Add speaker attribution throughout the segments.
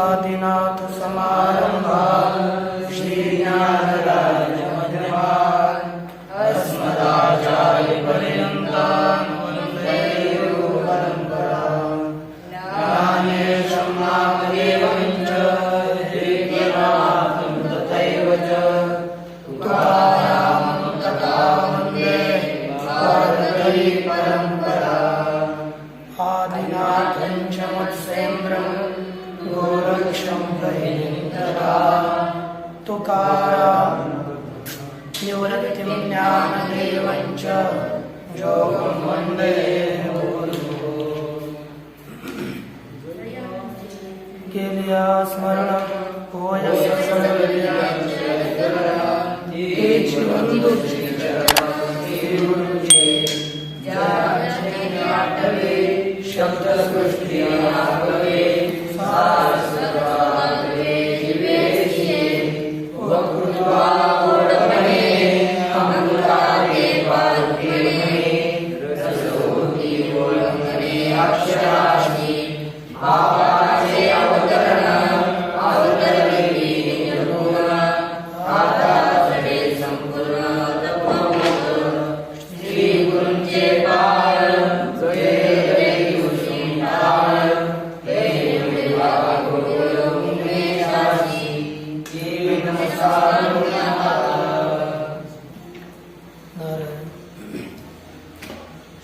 Speaker 1: आदिनाथ समारंभान् श्रीज्ञानराज मध्यमान् अस्मदाचार्यपर्यन्तान् वन्दे गुरुपरम्पराम्। ज्ञानेशं नामदेवं च हृद्यनाथं तथैव च तुकारामं तथा वन्दे भारतरीपरम्पराम्। आदिनाथं च मत्स्येन्द्रम् गोरक्षं भयेन्द्रा तुकाराम निवृत्तिं ज्ञानदेवं च योगं वन्दे गुरुः। केलिया स्मरण होय शब्द सृष्टि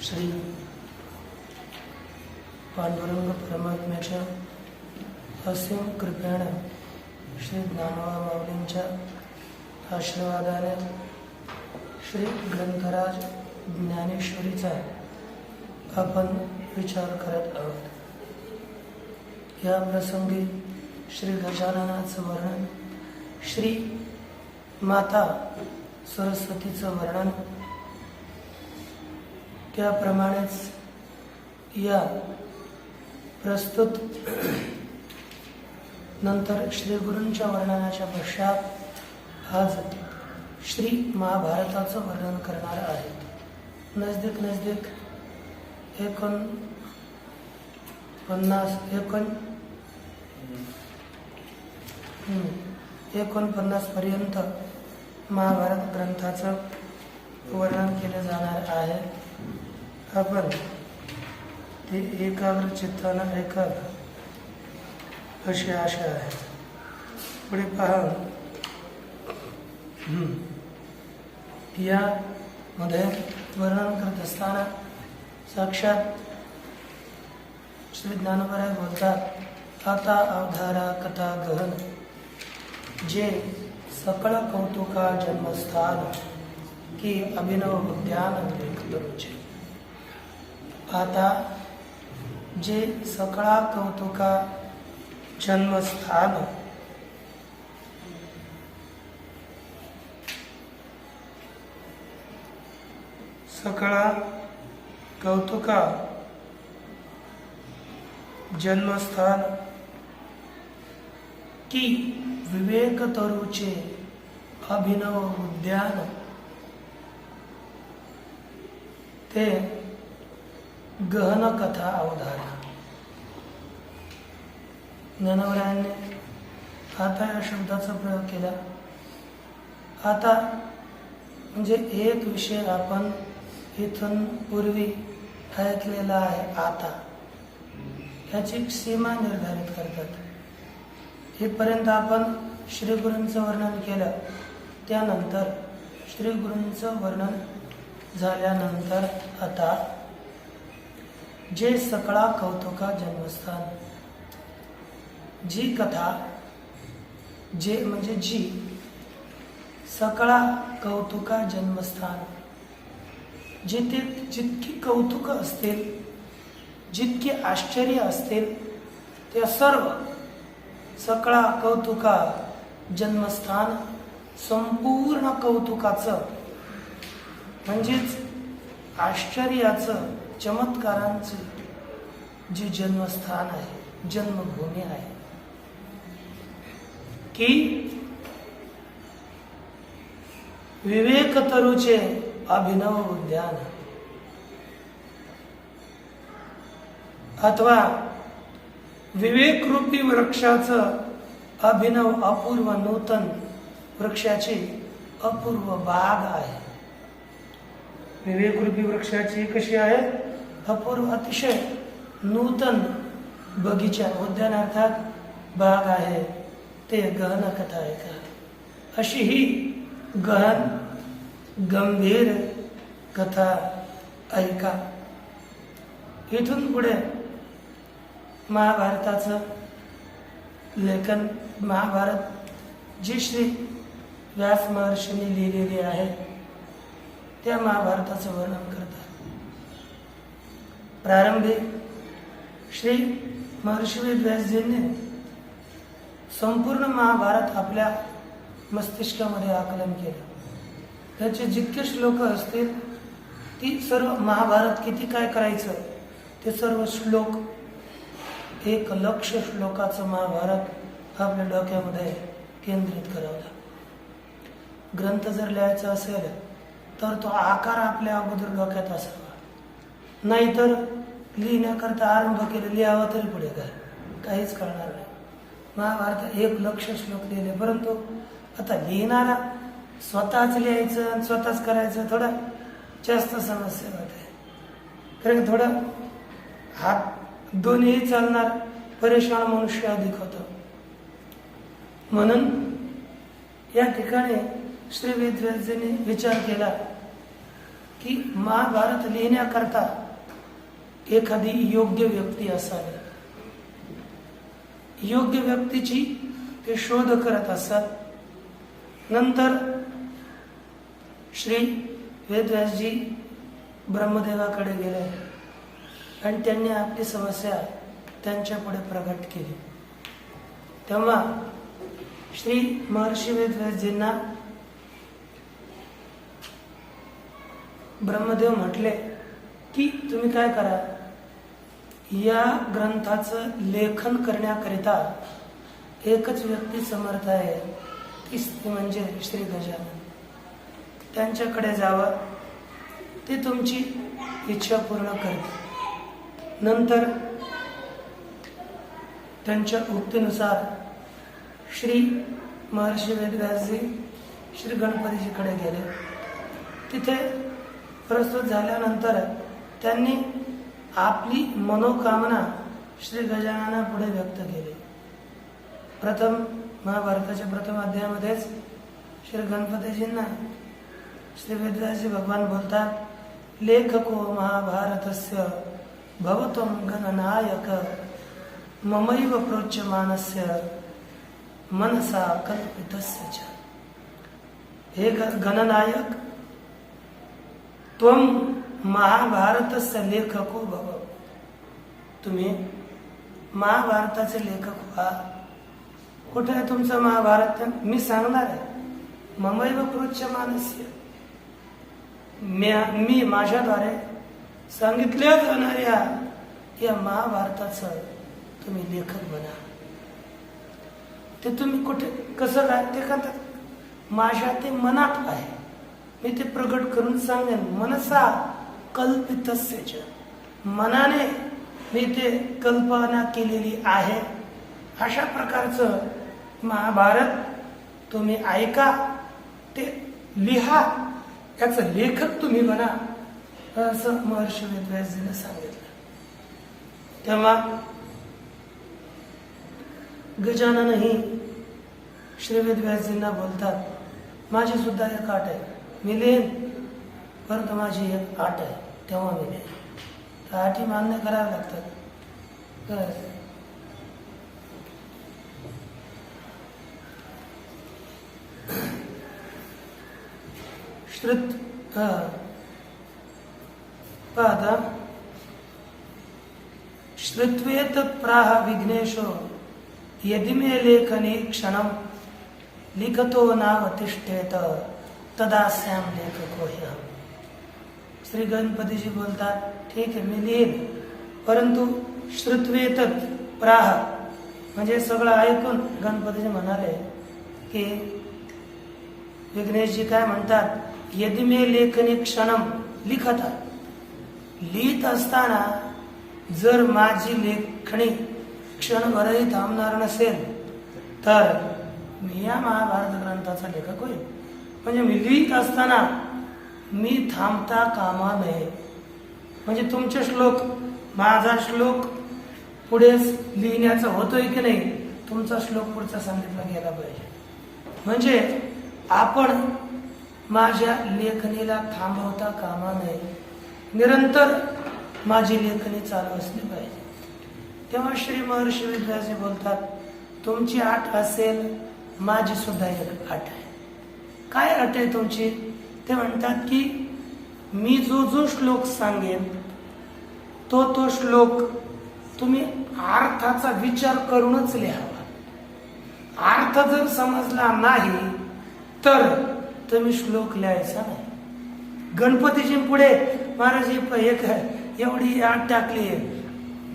Speaker 1: श्री पांडुरंग परमात्म्याच्या असीम कृपेने श्री ज्ञानोबा माऊलींच्या आशीर्वादाने श्री ग्रंथराज ज्ञानेश्वरीचा आपण विचार करत आहोत। या प्रसंगी श्री गजाननाचं वर्णन, श्री माता सरस्वतीचं वर्णन, त्याप्रमाणेच या प्रस्तुत नंतर श्री गुरूंच्या वर्णनाच्या पश्चात आज श्री महाभारताचं वर्णन करणार आहेत। नजदीक 49 पर्यंत महाभारत ग्रंथाचं वर्णन केले जाणार आहे। आपण ते एकाग्र चित्तानं ऐकावं अशी आशा आहे। पुढे पहा, यामध्ये वर्णन करत असताना साक्षात श्री ज्ञानोबा बोलतात, आता अवधारा कथा गहन जे सकळ कौतुका जन्मस्थान की अभिनव उद्यान लेखदरुचे। आता जे सकळा कौतुका जन्मस्थान सकळा कौतुका जन्मस्थान की विवेक तरुचे अभिनव उद्यान ते गहन कथा अवधारा। ज्ञानोबरायांनी आता या शब्दाचा प्रयोग केला। आता म्हणजे एक विषय आपण इथून पूर्वी ऐकलेला आहे। आता ह्याची सीमा निर्धारित करतात। इथपर्यंत आपण श्री गुरूंचं वर्णन केलं, त्यानंतर श्री गुरूंचं वर्णन झाल्यानंतर आता जे सकळा कौतुका जन्मस्थान, जी कथा, जे म्हणजे जी सकळा कौतुका जन्मस्थान, जिथे जितकी कौतुक असतील, जितके आश्चर्य असतील, त्या सर्व सकळा कौतुका जन्मस्थान, संपूर्ण कौतुकाचं म्हणजेच आश्चर्याचं, चमत्कारांचे जे जन्मस्थान आहे, जन्मभूमी आहे, की विवेक तरुचे अभिनव उद्यान, अथवा विवेक रूपी वृक्षाचं अभिनव अपूर्व नूतन वृक्षाची अपूर्व बाग आहे. विवेक रूपी वृक्षाची कशी आहे? अपूर्व अतिशय नूतन बगीचा, उद्यान अर्थात बाग आहे. ते गहन कथा आहे का? अशी ही गहन गंभीर कथा ऐका. इथून पुढे महाभारताचं लेखन, महाभारत जी श्री व्यास महर्षींनी लिहिलेली आहे त्या महाभारताचं वर्णन करतात. प्रारंभी श्री महर्षी व्यासजींनी संपूर्ण महाभारत आपल्या मस्तिष्कामध्ये आकलन केलं. त्याचे जितके श्लोक असतील ती सर्व महाभारत किती काय करायचं ते सर्व श्लोक, 1,00,000 श्लोकाचं महाभारत आपल्या डोक्यामध्ये केंद्रित करावं. ग्रंथ जर लिहायचा असेल तर तो आकार आपल्या अगोदर डोक्यात असावा, नाहीतर लिहिण्याकरता आरंभ केले, लिहावा तरी पुढे काय काहीच कळणार नाही. महाभारत 1,00,000 श्लोक लिहिले, परंतु आता लिहिणारा स्वतःच लिहायचं आणि स्वतःच करायचं थोडं जास्त समस्या होते. कारण थोडं हात दोन्ही चालणार परेशान मनुष्य अधिक होतं. म्हणून या ठिकाणी श्री वेदव्यासजींनी विचार केला की महाभारत लिहिण्याकरता एखादी योग्य व्यक्ती असावी. योग्य व्यक्तीची ते शोध करत असतात. नंतर श्री वेदव्यासजी ब्रह्मदेवाकडे गेले आणि त्यांनी आपली समस्या त्यांच्या पुढे प्रकट केली. तेव्हा श्री महर्षी वेदव्यासजींना ब्रह्मदेव म्हटले की तुम्ही काय करा, या ग्रंथाचं लेखन करण्याकरिता एकच व्यक्ती समर्थ आहे, ती म्हणजे श्री गजानन. त्यांच्याकडे जावं, ते तुमची इच्छा पूर्ण करते. नंतर त्यांच्या उक्तीनुसार श्री महर्षी वेदव्यासजी श्री गणपतीजीकडे गेले. तिथे प्रस्तुत झाल्यानंतर त्यांनी आपली मनोकामना श्री गजानना पुढे व्यक्त केली. प्रथम महाभारताच्या प्रथम अध्यायामध्येच श्री गणपतीजींना श्री वेदव्यासजी भगवान बोलतात, लेखको महाभारतस्य भवत्वं गणनायक ममैव प्रोच्यमानस्य मनसा कल्पितस्य च. हे गणनायक, त्वं महाभारतस्य लेखको भव. तुम्ही महाभारताचे लेखक व्हा. कुठे आहे तुमचं महाभारत? मी सांगणार आहे. ममैव प्रोच्यमानस्य, मी माझ्याद्वारे सांगितल्या जाणाऱ्या या महाभारताचं तुम्ही लेखक बना. ते तुम्ही कुठे कसं काय ते करतात? माझ्या ते मनात आहे, मी ते प्रगट करून सांगेन. मनसा कल्पितस्य च, मनाने मी ते कल्पना केलेली आहे. अशा प्रकारचं महाभारत तुम्ही ऐका, ते लिहा, त्याचं लेखक तुम्ही बना, असं महर्षी वेदव्यासजीने सांगितलं. तेव्हा गजाननही श्री वेदव्यासजींना बोलतात, माझी सुद्धा एक अट आहे, मी लिहिन, परंतु माझी एक अट आहे, तेव्हा मी लिहिन. त्या अटी मान्य कराव्या लागतात. श्रुत्वेत प्राह विघ्नेशो यदि मे लेखने क्षणम लिखतो नावतिष्ठेत तदास्याम लेखको ह्यहम्. श्री गणपतीजी बोलतात, ठीक आहे मी लिहिन, परंतु श्रुत्वेत प्राह म्हणजे सगळं ऐकून गणपतीजी म्हणाले की विघ्नेशजी काय म्हणतात, यदि मे लेखनी क्षणम लिखता, लिहित असताना जर माझी लेखणी क्षणभरही थांबणार नसेल तर मी या महाभारत ग्रंथाचा लेखक होईल. म्हणजे मी लिहित असताना मी थांबता कामा नये. म्हणजे तुमचे श्लोक, माझा श्लोक पुढे लिहिण्याचा होतोय की नाही, तुमचा श्लोक पुढचा सांगितला गेला पाहिजे. म्हणजे आपण माझ्या लेखणीला थांबवता कामा नये, निरंतर माझी लेखणी चालू असली पाहिजे. तेव्हा श्री महर्षी वेदव्यासजी बोलतात, तुमची अट असेल, माझी सुद्धा एक अट आहे. काय अट आहे तुमची? ते म्हणतात की मी जो जो श्लोक सांगेन तो श्लोक तुम्ही अर्थाचा विचार करूनच लिहावा. अर्थ जर समजला नाही तर तुम्ही श्लोक लिहायचा नाही. गणपतीची पुढे महाराज एक एवढी आठ टाकली आहे,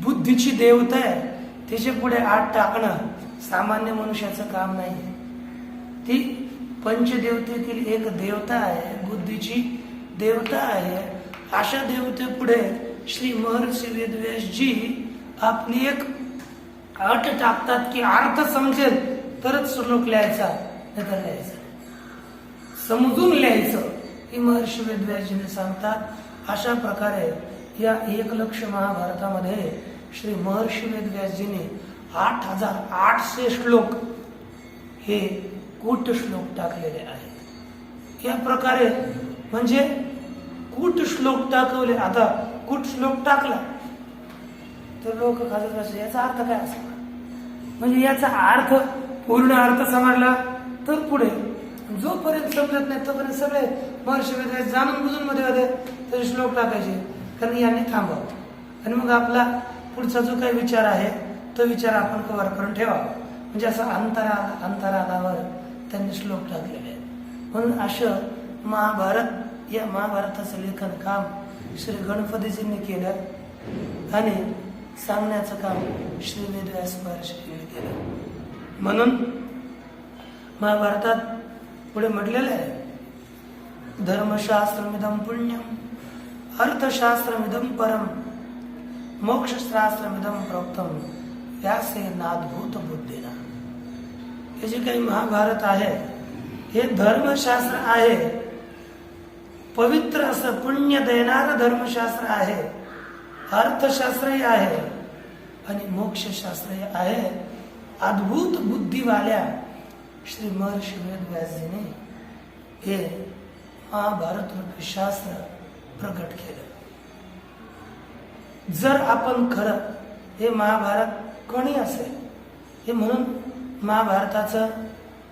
Speaker 1: बुद्धीची देवता आहे, तिचे पुढे आठ टाकणं सामान्य मनुष्याचं काम नाही. ती पंचदेवतेतील एक देवता आहे, बुद्धीची देवता आहे. अशा देवते पुढे श्री महर्षी वेदव्यासजी आपली एक अट टाकतात की अर्थ समजेल तरच श्लोक लिहायचा, नाही तर लिहायचा समजून लिहायचं, ही महर्षी वेदव्यासजीने सांगतात. अशा प्रकारे या 1,00,000 महाभारतामध्ये श्री महर्षी वेदव्यासजीने 8,800 श्लोक हे कूट श्लोक टाकलेले आहेत. या प्रकारे म्हणजे कूट श्लोक टाकवले. आता कूट श्लोक टाकला तर लोक खाजत असे, याचा अर्थ काय असा, म्हणजे याचा अर्थ पूर्ण अर्थ समजला तर पुढे, जोपर्यंत समजत नाही तोपर्यंत सगळे महर्षी वेदव्यास जाणून बुजून मध्ये होते तरी श्लोक टाकायचे, कारण यांनी थांबावं. आणि मग आपला पुढचा जो काही विचार आहे तो विचार आपण कव्हर करून ठेवावा. म्हणजे असं अंतराळावर त्यांनी श्लोक टाकलेले आहेत. म्हणून असं महाभारत, या महाभारताचं लेखन काम श्री गणपतीजींनी केलं आणि सांगण्याचं काम श्री वेदव्यास महर्षींनी केलं. म्हणून महाभारतात पुढे म्हटलेलं आहे, धर्मशास्त्रमिदं पुण्यम अर्थशास्त्रमिदं परम मोक्षशास्त्रमिदं प्रोक्तम व्यासेनाद्भूत बुद्धीना. हे जे काही महाभारत आहे हे धर्मशास्त्र आहे, पवित्र असं पुण्य देणारं धर्मशास्त्र आहे, अर्थशास्त्रही आहे आणि मोक्षशास्त्रही आहे. अद्भुत बुद्धीवाल्या श्री महर्षी वेदव्यासजीने हे महाभारत रूपी शास्त्र प्रकट केलं. जर आपण खरं हे महाभारत कोणी असेल हे म्हणून महाभारताचं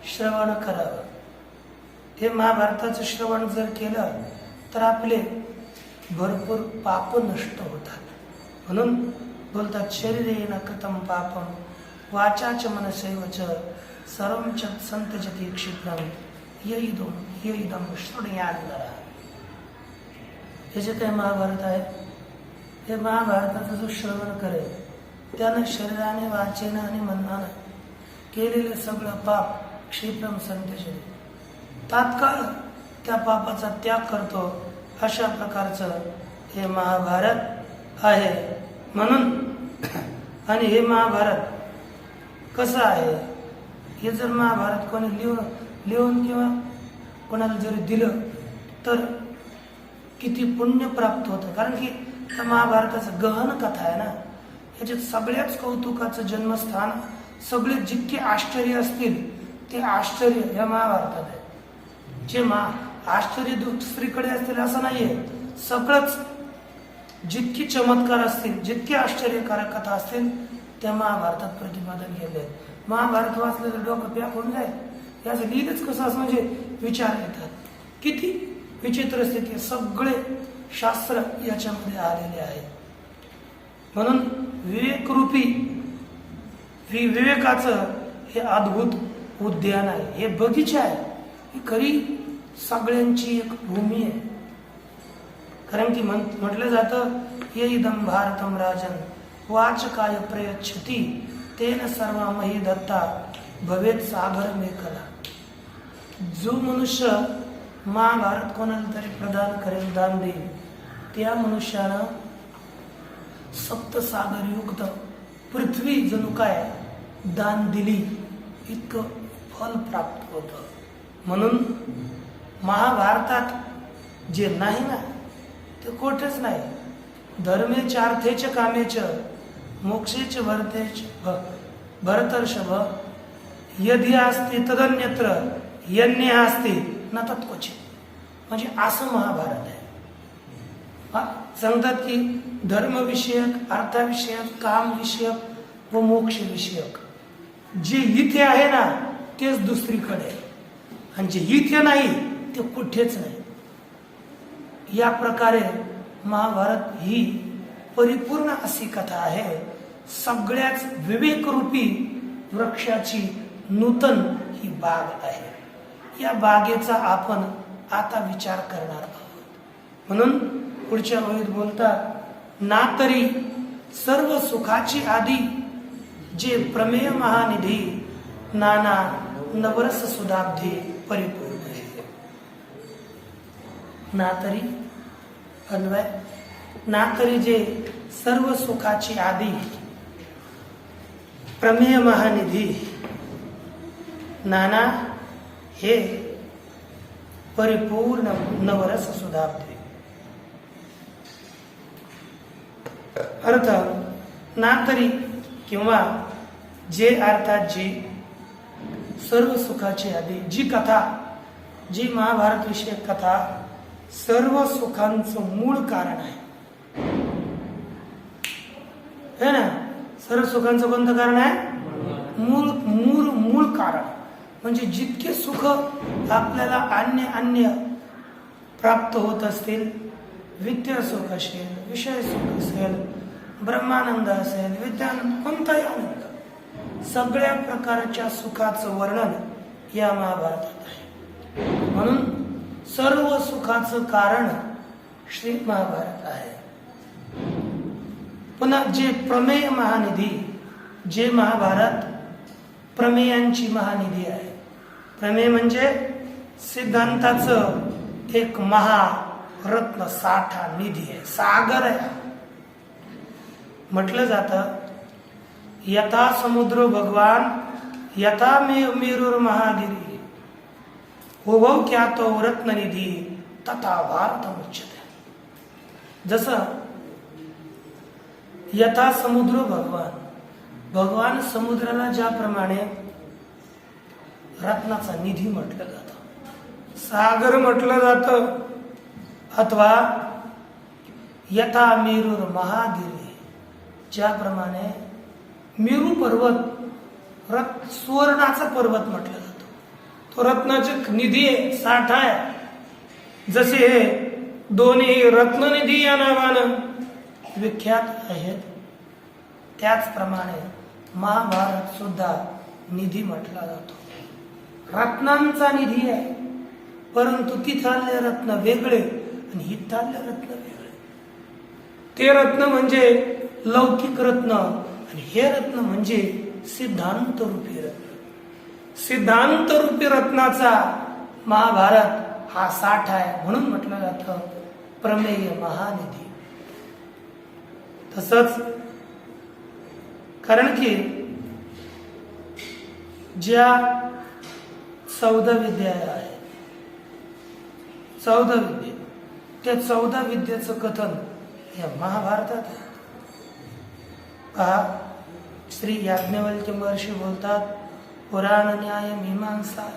Speaker 1: श्रवण करावं. हे महाभारताचं श्रवण जर केलं तर आपले भरपूर पाप नष्ट होतात. म्हणून बोलतात, शरीरेण कृतं पापम वाचाच मनसैवच सर्वं च संत्यजति क्षिप्रं येइदं शृणुयात् नरः. हे जे काही महाभारत आहे हे महाभारताचं जो श्रवण करेल त्यानं शरीराने, वाचेनं आणि मनानं केलेलं सगळं पाप क्षिप्रम संत्यजति, तात्काळ त्या पापाचा त्याग करतो. अशा प्रकारचं हे महाभारत आहे. म्हणून आणि हे महाभारत कसं आहे, हे जर महाभारत कोणी लिहून किंवा कोणाला जरी दिलं तर किती पुण्य प्राप्त होतं. कारण की त्या महाभारताचं गहन कथा आहे ना, याच्यात सगळ्याच कौतुकाचं जन्मस्थान, सगळे जितके आश्चर्य असतील ते आश्चर्य या महाभारतात आहे. जे आश्चर्य दुसरीकडे असतील असं नाहीये, सगळंच जितकी चमत्कार असतील, जितके आश्चर्यकारक कथा असतील त्या महाभारतात प्रतिपादन केले. महाभारत वाचलं तर डोकं पॅक होऊन जाईल. याचं लिहिलंच कसं असं, म्हणजे विचार येतात. किती विचित्र स्थिती, सगळे शास्त्र याच्यामध्ये आलेले आहे. म्हणून विवेकरूपी विवेकाचं हे अद्भुत उद्यान आहे, हे बगीचा आहे, ही खरी सगळ्यांची एक भूमी आहे. कारण की म्हटलं जातं, ये इदं भारतम राजन वाचकाय प्रयच्छति तेन सर्वमहि दत्ता भवेत सागर मेखला. जो मनुष्य महाभारत कोणाला तरी प्रदान करेल, दान देईल, त्या मनुष्यानं सप्तसागरयुक्त पृथ्वी जणू काय दान दिली इतकं फल प्राप्त होतं. म्हणून महाभारतात जे नाही ना ते कोठेच नाही. धर्मेच अर्थेच कामेच मोक्षेच भरतेच भरतर्षभ यदि अस्ति तदन्यत्र यन्य अस्ति न तत्क्वचित. म्हणजे असं महाभारत आहे. सांगतात की धर्मविषयक, अर्थविषयक, कामविषयक व मोक्षविषयक जे इथे आहे ना तेच दुसरीकडे आहे, आणि जे इथे नाही ते कुठेच नाही. या प्रकारे महाभारत ही परिपूर्ण अशी कथा आहे. सगळ्याच विवेकरूपी वृक्षाची नूतन ही बाग आहे. या बागेचा आपण आता विचार करणार आहोत. म्हणून पुढच्या ओळीत बोलतात, ना तरी सर्व सुखाची आधी जे प्रमेय महानिधी नाना नवरस सुधाब्धी परिपूर्ण आहे. ना तरी अन्वय, ना तरी जे सर्व सुखाची आधी प्रमेय महानिधी नाना हे परिपूर्ण नवरस सुधाब्धी. अर्थ ना तरी किंवा जे अर्थात जी सर्व सुखाची आधी जी कथा, जी महाभारत विषयक कथा सर्व सुखांचं मूळ कारण आहे. है ना? सर्व सुखांचं कोणतं कारण आहे? मूळ कारण. म्हणजे जितके सुख आपल्याला अन्य प्राप्त होत असतील, विद्या सुख असेल, विषय सुख असेल, ब्रह्मानंद असेल, विद्यानंद, कोणताही आनंद, सगळ्या प्रकारच्या सुखाचं वर्णन या महाभारतात आहे. म्हणून सर्व सुखाचं कारण श्री महाभारत आहे. पुन्हा जे प्रमेय महानिधी, जे महाभारत प्रमेयांची महानिधी आहे. प्रमेय म्हणजे सिद्धांताचं एक महारत्न साठा निधी आहे, सागर आहे. म्हटलं जातं, यथा समुद्र भगवान यथा मेरुर महागिरी उभव ख्यातो रत्ननिधी तथा भारत उच्यते. जसं यथा समुद्र भगवान समुद्राला ज्याप्रमाणे रत्नाचा निधी म्हटलं जातं, सागर म्हटलं जातं, अथवा यथा मेरुर महागिरी ज्याप्रमाणे मेरू पर्वत सुवर्णाचा पर्वत म्हटलं जातो, तो रत्नाचे निधी आहे, साठा आहे. जसे हे दोन्ही रत्ननिधी या नावानं विख्यात आहेत, त्याचप्रमाणे महाभारत सुद्धा निधी म्हटला जातो. रत्नांचा निधी आहे, परंतु तिथले रत्न वेगळे आणि इथले रत्न वेगळे. ते रत्न म्हणजे लौकिक रत्न आणि हे रत्न म्हणजे सिद्धांत रूपी रत्न. सिद्धांत रूपी रत्नाचा महाभारत हा साठ आहे, म्हणून म्हटलं जातं प्रमेय महानिधी. तसंच कारण की ज्या 14 विद्या आहे, 14 विद्या, त्या 14 विद्येचं कथन या महाभारतात आहे. पहा, श्री याज्ञवल्क्य महर्षी बोलतात, पुराण न्याय मीमांसा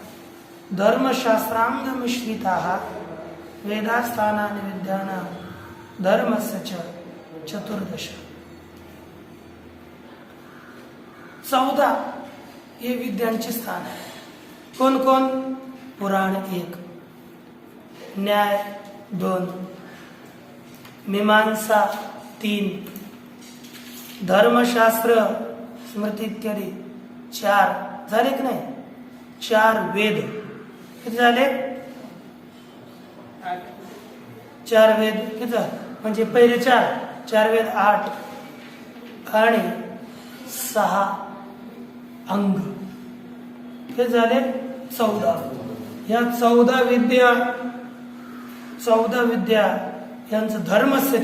Speaker 1: धर्मशास्त्रांग मिश्रिता वेदास्थानानि विद्यानां धर्मस्य चतुर्दश. 14 हे विद्यांचे स्थान आहे. कोण कोण? पुराण 1, न्याय 2, मीमांसा 3, धर्मशास्त्र स्मृती इत्यादी 4 झाले की नाही? 4 वेद किती झाले? 4 वेद किती? म्हणजे पहिले 4 वेद 8 आणि 6 अंग हे झाले 14. या 14 विद्या यांचं धर्मस्य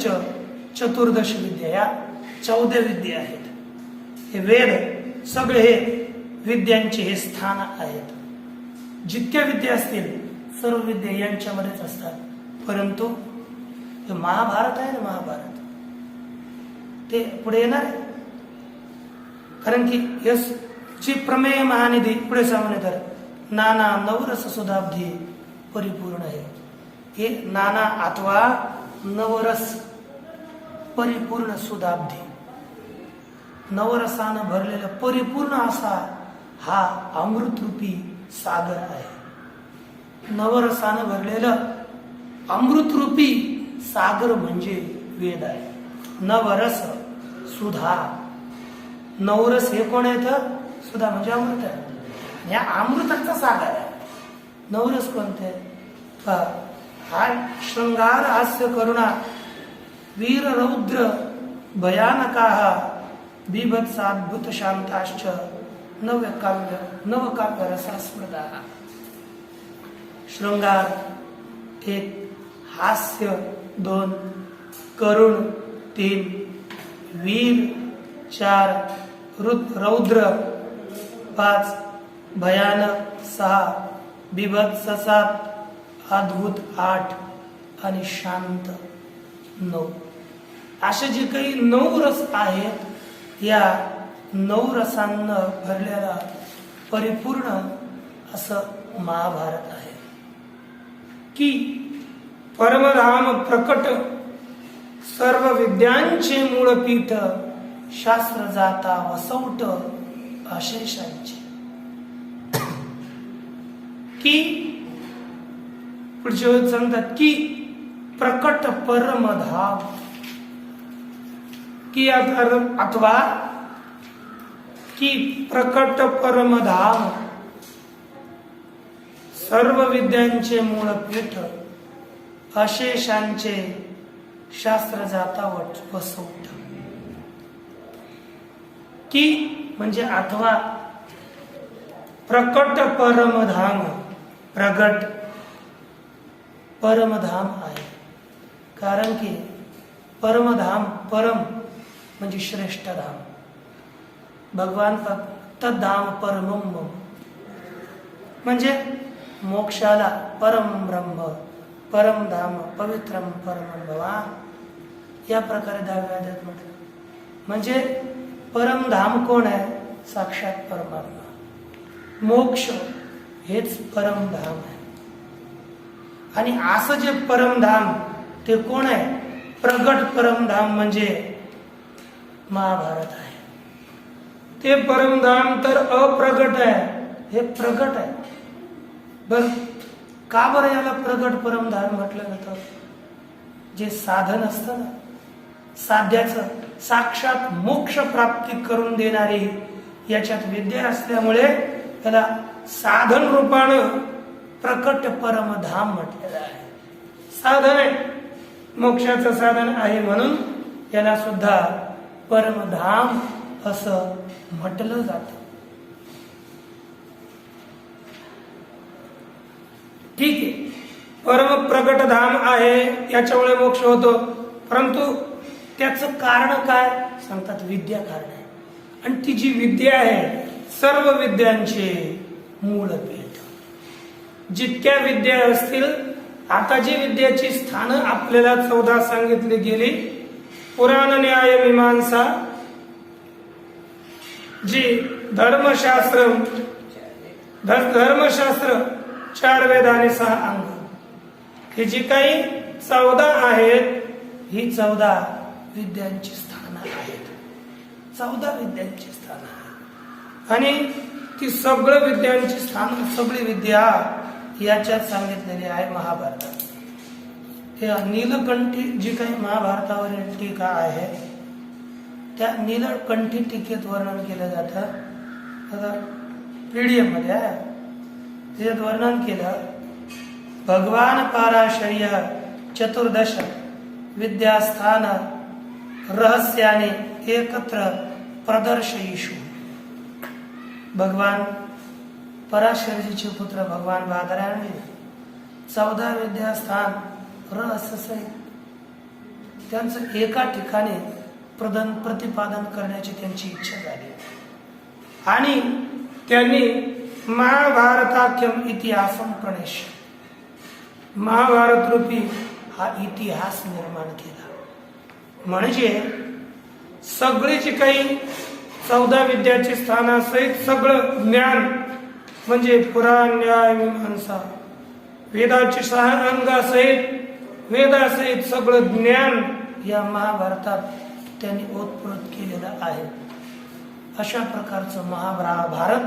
Speaker 1: चतुर्दश विद्या, या 14 विद्या आहेत. हे वेद सगळे हे विद्यांचे हे स्थान आहेत. जितक्या विद्या असतील सर्व विद्या यांच्यामध्येच असतात. परंतु हे महाभारत आहे ना, महाभारत ते पुढे येणार आहे. कारण की यस जी प्रमेय महानिधी पुढे सांगणे तर नाना नवरस सुधाब्धी परिपूर्ण आहे. हे नाना अथवा नवरस परिपूर्ण सुधाब्धी, नवरसानं भरलेलं परिपूर्ण असा हा अमृतरूपी सागर आहे. नवरसानं भरलेलं अमृतरूपी सागर म्हणजे वेद आहे. नवरस सुधा, नवरस हे कोण येतं? सुधा म्हणजे अमृत आहे. या अमृताचा सागर आहे. नवरस कोणते? हा शृंगार हास्य करुणा वीर रौद्र भयानकाः बीभत्साद्भुत शांताश्च नवकाव्य रसास्मृताः. शृंगार 1, हास्य 2, करुण 3, वीर 4, रौद्र 5, भयानक 6, बीभत्स 7, अद्भुत 8 आणि शांत 9. असे जे काही 9 रस आहेत, या 9 रसांनं भरलेला परिपूर्ण असं महाभारत आहे. की परमधाम प्रकट सर्व विद्यांचे मूळ पीठ शास्त्र जाता वसवट अशेषांचे. की पुढचे वेळ सांगतात की प्रकट परमधाम, की अथवा की प्रकट परमधाम सर्व विद्यांचे मूळ पीठ अशेषांचे शास्त्र जाता वसवट. की म्हणजे अथवा प्रकट परमधाम, प्रगट परमधाम आहे. कारण की परमधाम, परम म्हणजे श्रेष्ठ धाम. भगवान तद्धाम परमम मम म्हणजे मोक्षाला परम ब्रह्म, परम धाम, पवित्रम परम भवान या प्रकारे 10व्या अध्यायात म्हटलं. म्हणजे परमधाम कोण आहे? साक्षात परमात्मा. मोक्ष हेच परमधाम आहे. आणि असं जे परमधाम ते कोण आहे? प्रगट परमधाम म्हणजे महाभारत आहे. ते परमधाम तर अप्रगट आहे, हे प्रगट आहे. बर का बरं याला प्रगट परमधाम म्हटलं जातं? जे साधन असतं ना, साध्याचं साक्षात मोक्ष प्राप्ती करून देणारी याच्यात विद्या असल्यामुळे त्याला साधन रूपानं प्रकट परमधाम म्हटलेलं आहे. साधन आहे, मोक्षाचं साधन आहे म्हणून याला सुद्धा परमधाम असं म्हटलं जातं. ठीक आहे, परम प्रकट धाम आहे, याच्यामुळे मोक्ष होतो. परंतु त्याचं कारण काय सांगतात? विद्या कारण आहे. आणि ती जी विद्या आहे सर्व विद्यांचे मूळ पीठ. जितक्या विद्या असतील, आता जी विद्याची स्थानं आपल्याला 14 सांगितली गेली. पुराण न्याय मीमांसा, जी धर्मशास्त्र 4 वेद आणि 6 अंग, ही जी काही 14 आहेत, ही 14 विद्यांची स्थानं आहेत. 14 विद्यांची स्थानं आहेत. आणि ती सगळं विद्यांची स्थान, सगळी विद्या याच्यात सांगितलेली आहे महाभारतात. हे नीलकंठी जी काही महाभारतावरील टीका आहे, त्या नीलकंठी टीकेत वर्णन केलं जातं. आता PDF मध्ये आहे, त्याच्यात वर्णन केलं. भगवान पाराशर्य चतुर्दश विद्यास्थान रहस्याने एकत्र प्रदर्शयिषु. भगवान पराशरजीचे पुत्र भगवान बादरायण 14 विद्यास्थान रहस्य त्यांचं एका ठिकाणी प्रतिपादन करण्याची त्यांची इच्छा झाली आणि त्यांनी महाभारताख्यम इतिहासम प्रणेश महाभारत रूपी हा इतिहास निर्माण केला। म्हणजे सगळी जी काही 14 विद्याची स्थानासहित सगळं ज्ञान म्हणजे पुराण न्याय मीमांसा वेदाची 6 अंगासहित वेदासहित सगळं ज्ञान या महाभारतात त्यांनी ओतप्रोत केलेलं आहे। अशा प्रकारचं महाभारत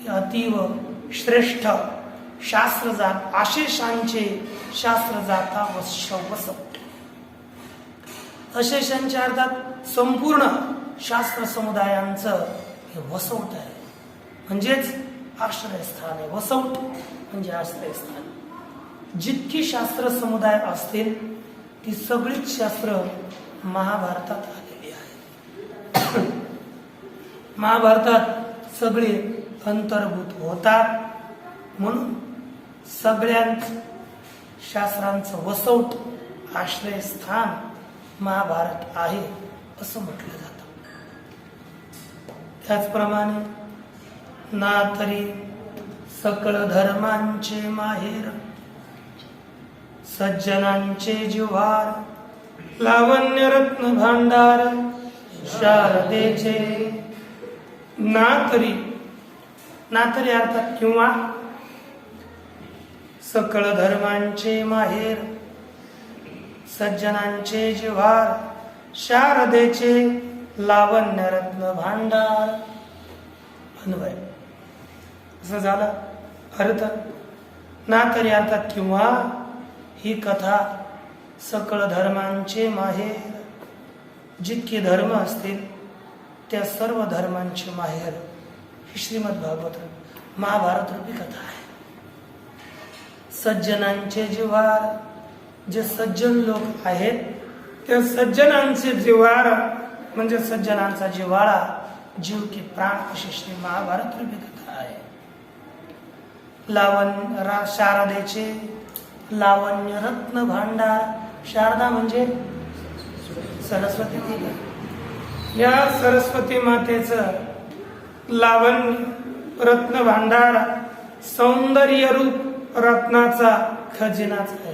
Speaker 1: हे अतीव श्रेष्ठ शास्त्रजात आशेषांचे शास्त्रजाता वसवट अशेषांच्या अर्थात संपूर्ण शास्त्र समुदायांचं हे वसवट आहे, म्हणजेच आश्रयस्थान आहे। वसवट म्हणजे आश्रयस्थान। जितकी शास्त्र समुदाय असतील ती सगळीच शास्त्र महाभारतात आलेली आहेत। महाभारतात सगळे अंतर्भूत होतात, म्हणून सगळ्यांच शास्त्रांचं वसवट आश्रयस्थान महाभारत आहे असं म्हटलं जातं। त्याचप्रमाणे ना तरी सकळ धर्मांचे माहेर सज्जनांचे जिव्हार लावण्य रत्न भांडार शारदेचे नातरी अर्थात किंवा सकळ धर्मांचे माहेर सज्जनांचे जिव्हार शारदेचे लावण्य रत्न भांडार। अन्वय असं झालं अर्थ। नातरी अर्थात किंवा ही कथा सकळ धर्मांचे माहेर जितके धर्म असतील त्या सर्व धर्मांचे माहेर ही श्रीमद भागवत महाभारत रूपी कथा आहे। सज्जनांचे जिव्हार जे सज्जन लोक आहेत त्या सज्जनांचे जिव्हार म्हणजे सज्जनांचा जिव्हाळा जीव की प्राण अशी श्री महाभारत रूपी कथा आहे। शारदेचे लावण्य रत्न भांडार शारदा म्हणजे सरस्वती देवी, या सरस्वती मातेचं लावण्य रत्न भांडार सौंदर्य रूप रत्नाचा खजिनाच आहे।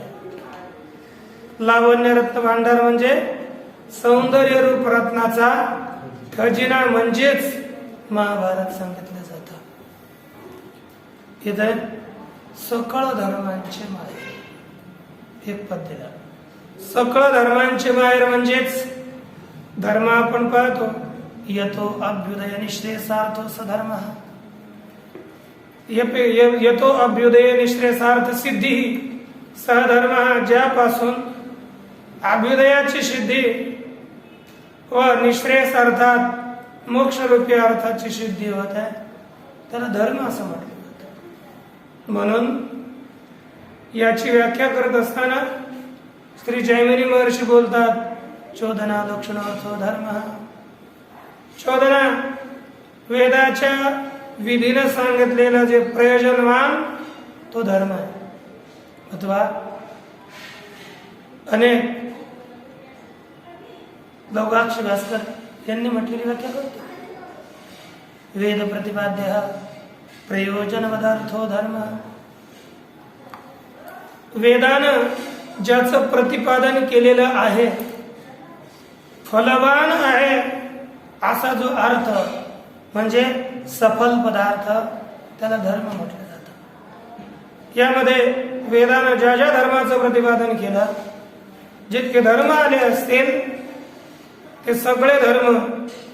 Speaker 1: लावण्य रत्न भांडार म्हणजे सौंदर्य रूप रत्नाचा खजिना म्हणजेच महाभारत सांगितलं जातं। इथे सकळ धर्मांचे माहेर एक पद दिला। सकळ धर्मांचे माहेर म्हणजेच धर्म आपण पाहतो यतो अभ्युदय निश्रेयसार्थ सधर्म यतो अभ्युदय निश्रेयसार्थ सिद्धी सहधर्म ज्यापासून अभ्युदयाची सिद्धी व निश्रेयस अर्थात मोक्षरूपी अर्थाची सिद्धी होत आहे त्याला धर्म असं म्हटलं जातं। म्हणून याची व्याख्या करत असताना श्री जैमिनी महर्षी बोलतात चोदना दक्षिणार्थो धर्म। चोदना वेदाच्या विधीनं सांगितलेलं जे प्रयोजनवान तो धर्म आहे। अथवा अनेक लौगाक्ष भास्कर यांनी म्हटलेली व्याख्या करतो वेद प्रतिपाद्य प्रयोजन पदार्थो धर्म। वेदानं ज्याचं प्रतिपादन केलेलं आहे फलवान आहे असा जो अर्थ म्हणजे सफल पदार्थ त्याला धर्म म्हटलं जातं। यामध्ये वेदानं ज्या ज्या धर्माचं प्रतिपादन केलं जितके धर्म आले असतील ते सगळे धर्म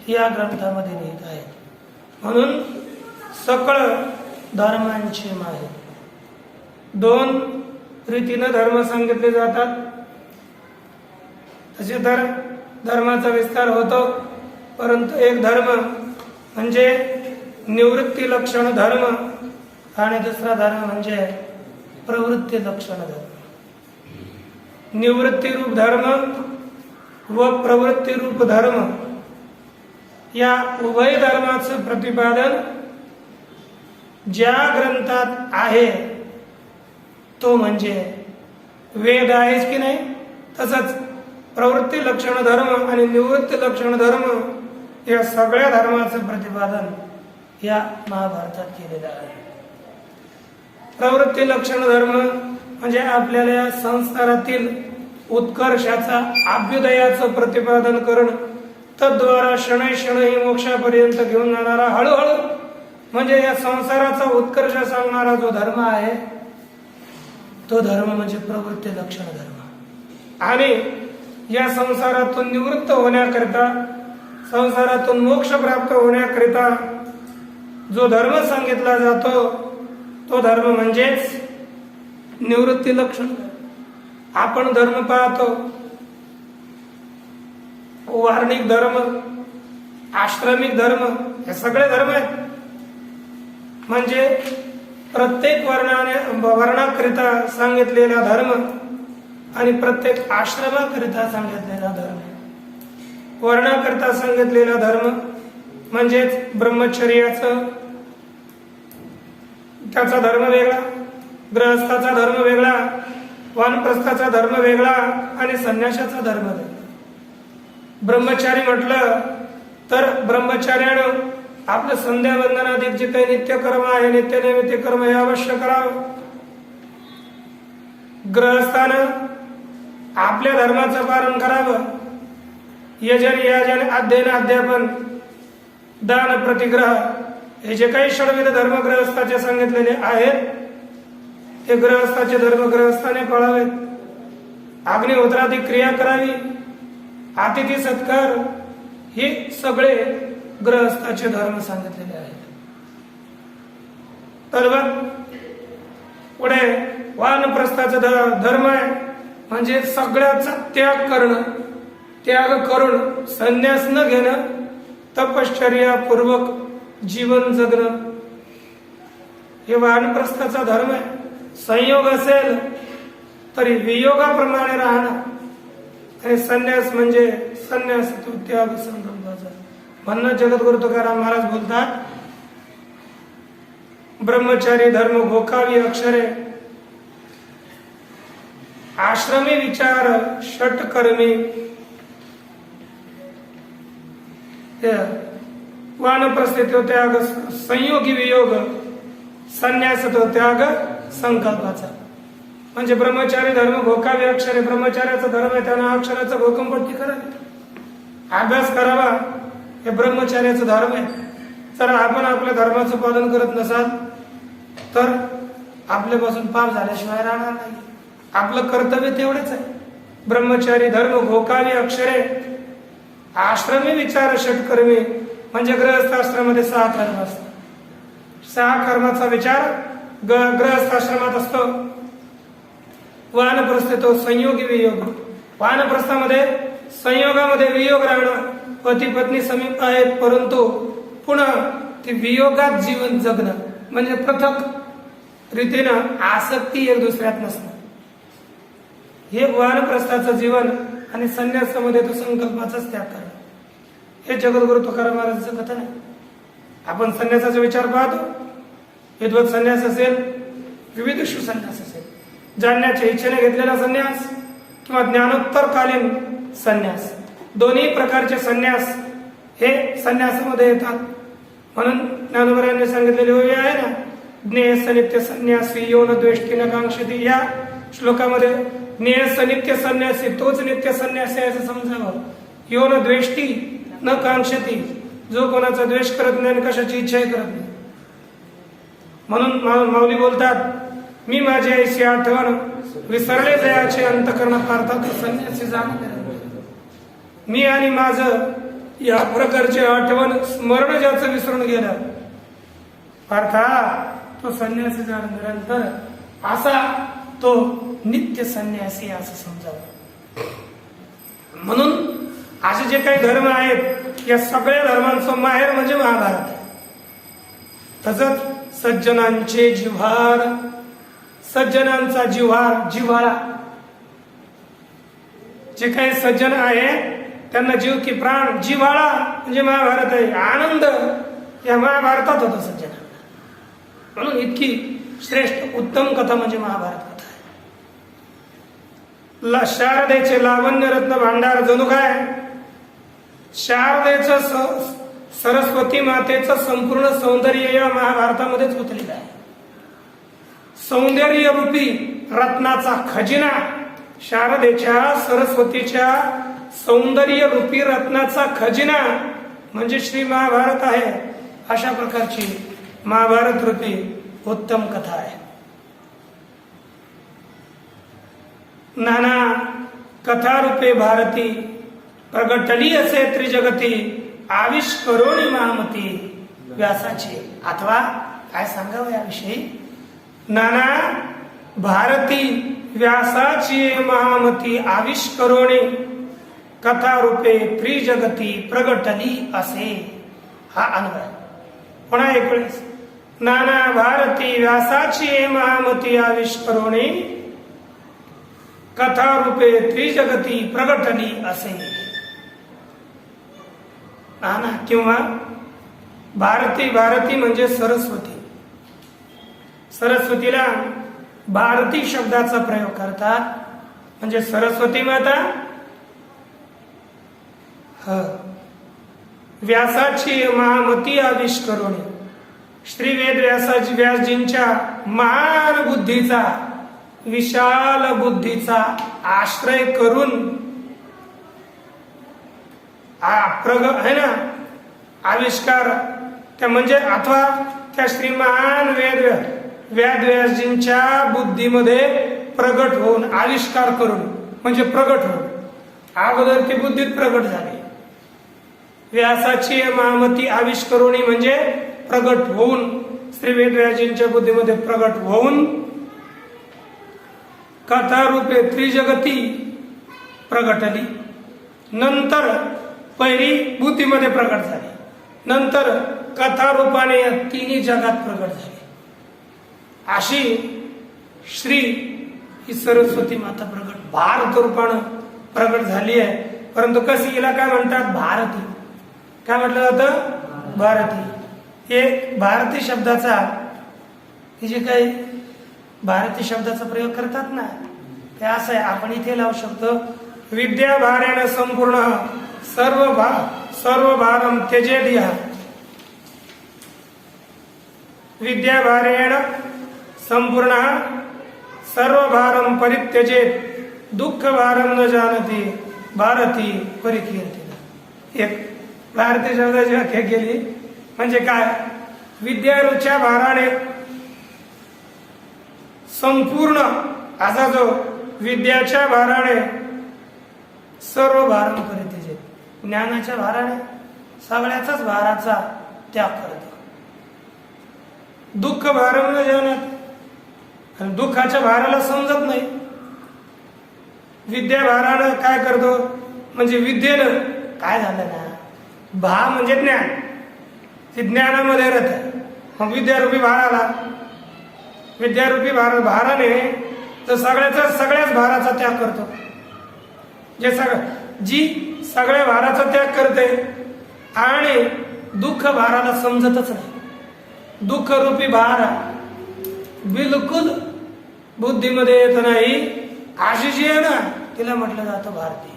Speaker 1: या ग्रंथामध्ये लिहित आहेत। म्हणून सकळ धर्मांचे माहेर दोन रीतीनं धर्म सांगितले जातात। असे तर धर्माचा विस्तार होतो, परंतु एक धर्म म्हणजे निवृत्ती लक्षण धर्म आणि दुसरा धर्म म्हणजे प्रवृत्ती लक्षण धर्म। निवृत्ती रूप धर्म व प्रवृत्ती रूप धर्म या उभय धर्माचं प्रतिपादन ज्या ग्रंथात आहे तो म्हणजे वेद आहेच की नाही, तसंच प्रवृत्ती लक्षण धर्म आणि निवृत्ती लक्षण धर्म या सगळ्या धर्माचं प्रतिपादन या महाभारतात केलेलं आहे. प्रवृत्ती लक्षण धर्म म्हणजे आपल्याला या संसारातील उत्कर्षाचा अभ्युदयाचं प्रतिपादन करणं, तद्वारा शनैशनही मोक्षापर्यंत घेऊन जाणारा हळूहळू म्हणजे या संसाराचा उत्कर्ष सांगणारा जो धर्म आहे तो धर्म म्हणजे प्रवृत्ती लक्षण धर्म. आणि या संसारातून निवृत्त होण्याकरिता, संसारातून मोक्ष प्राप्त होण्याकरिता जो धर्म सांगितला जातो तो धर्म म्हणजेच निवृत्ती लक्षण. आपण धर्म पाहतो, वार्णिक धर्म, आश्रमिक धर्म, हे सगळे धर्म आहेत. म्हणजे प्रत्येक वर्णाकरिता सांगितलेला धर्म आणि प्रत्येक आश्रमाकरिता सांगितलेला धर्म. वर्णाकरिता सांगितलेला धर्म म्हणजेच ब्रह्मचर्याचं, त्याचा धर्म वेगळा, गृहस्थाचा धर्म वेगळा, वानप्रस्थाचा धर्म वेगळा आणि संन्यासाचा धर्म वेगळा. ब्रह्मचारी म्हटलं तर ब्रह्मचार्यानं आपलं संध्यावंदनाधिक जे काही नित्यकर्म आहे, नित्यनैमित्तिक कर्म हे अवश्य करावं. गृहस्थानं आपल्या धर्माचं पालन करावं. यजन, याजन, अध्ययन, अध्यापन, दान, प्रतिग्रह हे जे काही षडविध धर्म गृहस्थाचे सांगितलेले आहेत ते गृहस्थाचे धर्म गृहस्थाने पाळावेत. अग्निहोत्रादी क्रिया करावी, अतिथी सत्कार, हे सगळे गृहस्थाचे धर्म सांगितलेले आहेत. तर पुढे वानप्रस्थाचा धर्म आहे म्हणजे सगळ्याचा त्याग करणं, त्याग करून संन्यास न घेणं, तपश्चर्यापूर्वक जीवन जगणं, हे वानप्रस्थाचा धर्म आहे. संयोग असेल तरी वियोगाप्रमाणे राहणं. आणि संन्यास म्हणजे संन्यास तो त्याग संकल्पाचा. म्हणून जगद्गुरु तुकाराम महाराज बोलतात, ब्रह्मचारी धर्म घोकावी अक्षरे, आश्रमी विचार षटकर्मी. वानप्रस्थ तो त्याग संयोगी वियोग, संन्यास तो त्याग संकल्पाचा. म्हणजे ब्रह्मचारी धर्म घोकावी अक्षरे, ब्रह्मचार्याचा धर्म आहे त्यांना अक्षराचं घोकंपट्टी करावी, अभ्यास करावा, हे ब्रह्मचार्याचं धर्म आहे. जर आपण आपल्या धर्माचं पालन करत नसाल तर आपल्यापासून पाप झाल्याशिवाय राहणार नाही. आपलं कर्तव्य तेवढेच आहे. ब्रह्मचारी धर्म घोकावी अक्षरे, आश्रमी विचार षटकर्मी. म्हणजे गृहस्थाश्रमामध्ये 6 कर्म असतात. 6 कर्माचा विचार गृहस्थाश्रमात असतो. वानप्रस्थ तो संयोगी वियोग. वानप्रस्थामध्ये संयोगामध्ये वियोग राहणं, पती पत्नी समीप आहेत परंतु पुन्हा ते वियोगात जीवन जगणं, म्हणजे पृथक रीतीनं आसक्ती एक दुसऱ्यात नसणं, हे वानप्रस्थाचं जीवन. आणि संन्यासामध्ये तो संकल्पाचाच त्याग करणं, हे जगद्गुरु तुकाराम महाराजांचं कथन आहे. आपण संन्यासाचा विचार पाहतो. विद्वत संन्यास असेल, विविधुषु संन्यास असेल, जाणण्याच्या इच्छेने घेतलेला संन्यास किंवा ज्ञानोत्तरकालीन संन्यास, दोन्ही प्रकारचे संन्यास हे संन्यासामध्ये येतात. म्हणून ज्ञानोबरांनी सांगितलेली ओवी आहे ना, ज्ञेयस नित्य संन्यासी यो न द्वेष्टी न कांक्षती. या श्लोकामध्ये ज्ञेयस नित्य संन्यासी तोच नित्य संन्यासी आहे असं समजावं. यो न द्वेष्टी न कांक्षती, जो कोणाचा द्वेष करत नाही आणि कशाची इच्छाही करत नाही. म्हणून माऊली बोलतात, मी माझी ऐशी आठवण विसरले जयाचे अंतकरण पार्थात संन्यासी जाण. मी आणि माझं या प्रकारचे आठवण स्मरण ज्याचं विसरून गेलं पार्था तो संन्यासी जाण निरंतर, असा तो नित्य संन्यासी असं समजावं. म्हणून असे जे काही धर्म आहेत या सगळ्या धर्मांचं माहेर म्हणजे महाभारत. तसंच सज्जनांचे जिव्हार, सज्जनांचा जिव्हाळा, जे काही सज्जन आहे त्यांना जीव की प्राण, जिव्हाळा म्हणजे महाभारत आहे. आनंद या महाभारतात होतो सज्जनांना. म्हणून इतकी श्रेष्ठ उत्तम कथा म्हणजे महाभारत कथा आहे. शारदेचे लावण्य रत्न भांडार जणू काय शारदेचं सरस्वती मातेचं संपूर्ण सौंदर्य या महाभारतामध्येच गुंतलेलं आहे. सौंदर्य रूपी रत्नाचा खजिना शारदेच्या सरस्वतीच्या सौंदर्य रूपी रत्नाचा खजिना म्हणजे श्री महाभारत आहे. अशा प्रकारची महाभारत रूपी उत्तम कथा आहे. नाना कथा रूपे भारती प्रगटली असे त्रिजगती आविष्करोणी महामती व्यासाची. अथवा काय सांगावं याविषयी, नाना भारती व्यासाची महामती आविष्करोणी कथा रूपे त्रिजगती प्रगटली असे. हा अन्वय पुन्हा एक वेळेस, नाना भारती व्यासाची महामती आविष्करोणी कथा रूपे त्रिजगती प्रगटली असे. नाना किंवा भारती, भारती म्हणजे सरस्वती. सरस्वतीला भारती शब्दाचा प्रयोग करतात म्हणजे सरस्वती माता व्यासाची महामती आविष्करोणी श्री वेद व्यासजींच्या महान बुद्धीचा विशाल बुद्धीचा आश्रय करून है ना आविष्कार त्या म्हणजे अथवा त्या श्री महान व्यासजींच्या बुद्धीमध्ये प्रगट होऊन आविष्कार करून म्हणजे प्रगट होऊन अगोदर ती बुद्धीत प्रगट झाली. व्यासाची महामती आविष्करोणी म्हणजे प्रगट होऊन श्री वेदव्यासजींच्या बुद्धीमध्ये प्रगट होऊन कथा रूपे त्रिजगती प्रगटली. नंतर पहिली बुद्धीमध्ये प्रगट झाली, नंतर कथा रूपाने या तिन्ही जगात प्रगट झाली. अशी श्री ही सरस्वती माता प्रगट भारत रूपानं प्रगट झाली आहे. परंतु कशी हिला काय म्हणतात, भारती. काय म्हटलं जातं, भारती. हे भारती शब्दाचा हे जे काही भारती शब्दाचा प्रयोग करतात ना ते असं आहे. आपण इथे लावू शकतो, विद्या भार्यानं संपूर्ण सर्व भारम त्यजेत. विद्या भार्यानं संपूर्ण सर्व भारम परित्यजेत दुःख भारम न जाणती भारती परिकीर्ती. एक भारतीय शब्दाची व्याख्या केली म्हणजे काय, विद्यारूच्या भाराने संपूर्ण असा जो विद्याच्या भाराने सर्व भारम परित्यजेत, ज्ञानाच्या भाराने सगळ्याचाच भाराचा त्याग करतो. दुःख भारम न जाणत, आणि दुःखाच्या भाराला समजत नाही. विद्या भारानं काय करतो म्हणजे विद्येनं काय झालं ना, भा म्हणजे ज्ञान, ते ज्ञानामध्ये रथ आहे. मग विद्यारूपी भाराला विद्यारूपी भाराने तर सगळ्याच भाराचा त्याग करतो. जे जी सगळ्या भाराचा त्याग करते आणि दुःख भाराला समजतच नाही. दुःख रूपी भार बिलकुल बुद्धीमध्ये येत नाही. अशी जी आहे ना तिला म्हटलं जातं भारती.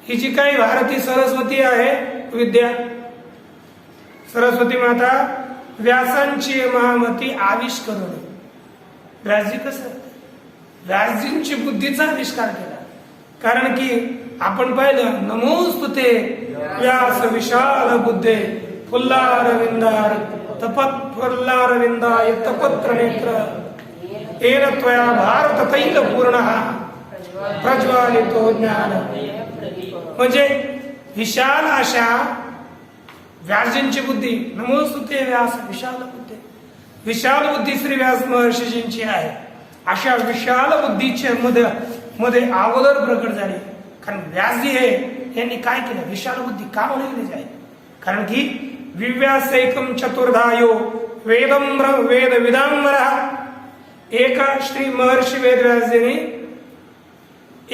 Speaker 1: ही जी काही भारती सरस्वती आहे विद्या, सरस्वती माता व्यासांची महामती आविष्करोणी. व्यासजी कसं व्यासजींची बुद्धीचा आविष्कार केला. कारण की आपण पाहिलं, नमोस्तुते व्यास विशाल बुद्धे फुल्लारविंदार फुल्लारविंदाय तपत्र नेत्र येन त्वया भारत तैल पूर्ण प्रज्वालितो ज्ञान. म्हणजे विशाल अशा व्यासजींची बुद्धी, नमोस्तुते व्यास विशाल बुद्धी, विशाल बुद्धी श्री व्यास महर्षीजींची आहे. अशा विशाल बुद्धीच्या मध्ये अगोदर प्रकट झाली. कारण व्यासजी हे यांनी काय केलं, विशाल बुद्धी का बनवली जाईल, कारण की विव्यासैकम चतुर्धायो वेद विदांबरा. एका श्री महर्षी वेदव्यासजींनी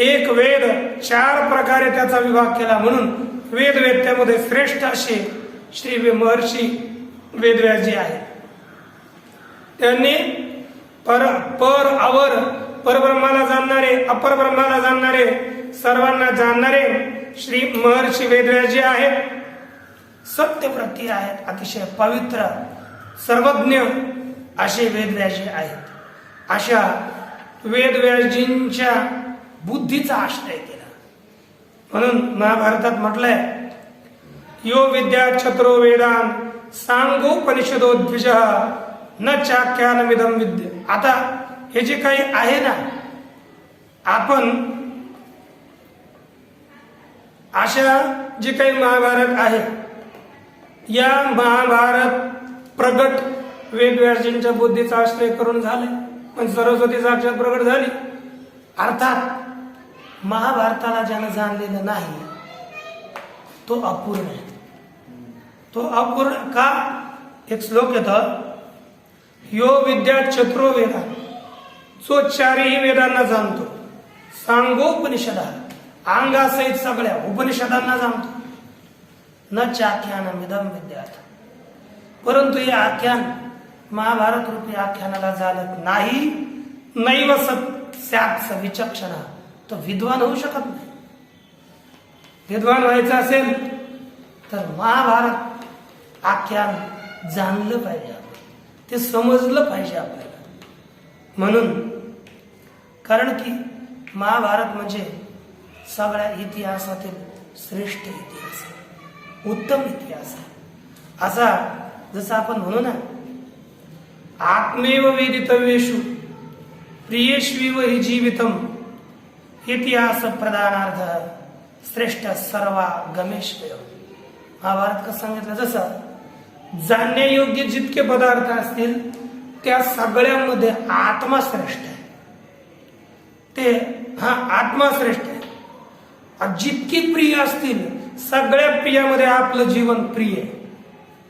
Speaker 1: एक वेद 4 प्रकारे त्याचा विभाग केला. म्हणून वेदवेत्यामध्ये श्रेष्ठ असे श्री महर्षी वेदव्यासजी आहेत.
Speaker 2: त्यांनी पर अवर परब्रह्माला जाणणारे अपर ब्रह्माला जाणणारे सर्वांना जाणणारे श्री महर्षी वेदव्यास जे आहेत,
Speaker 1: सत्यव्रती आहेत, अतिशय पवित्र सर्वज्ञ असे वेदव्यासजी आहेत. अशा वेदव्यासजींच्या बुद्धीचा आश्रय केला. म्हणून महाभारतात म्हटलंय, यो विद्या छत्रो वेदान सांगोपनिषदो द्विज न चाख्यानमिदं विद्य. आता हे जे काही आहे ना, आपण अशा जे काही महाभारत आहे, या महाभारत प्रगट वेदव्यासजींच्या बुद्धीचा आश्रय करून झाले, पण सरस्वती साक्षात प्रगट झाली. अर्थात महाभारताला ज्यानं जाणलेलं नाही तो अपूर्ण आहे. तो अपूर्ण का? एक श्लोक येतं, यो विद्या चतुरो वेदा, जो चारही वेदांना जाणतो, सांगोपनिषदा, अंगासहित सगळ्या उपनिषदांना जाणतो, न चाख्यानमिदं विद्यात. परंतु हे आख्यान महाभारत रूपी आख्यानाला जाणत नाही. नैव स्यात् विचक्षणा, तो विद्वान होऊ शकत नाही. विद्वान व्हायचं असेल तर महाभारत आख्यान जाणलं पाहिजे, ते समजलं पाहिजे आपल्याला. म्हणून कारण की महाभारत म्हणजे सगळ्या इतिहासातील श्रेष्ठ इतिहास आहे, उत्तम इतिहास आहे. असा जसं आपण म्हणू ना, आत्मेव वेदितव्येषु प्रियेष्वीव हि जीवितम इतिहास प्रदानार्थ श्रेष्ठ सर्वा गमेश्वय. महाभारत कसं सांगितलं, जसं जाणण्यायोग्य जितके पदार्थ असतील त्या सगळ्यामध्ये आत्मा श्रेष्ठ आहे. ते आत्मा श्रेष्ठ आहे. जितकी प्रिय असतील सगळ्या प्रियामध्ये आपलं जीवन प्रिय आहे.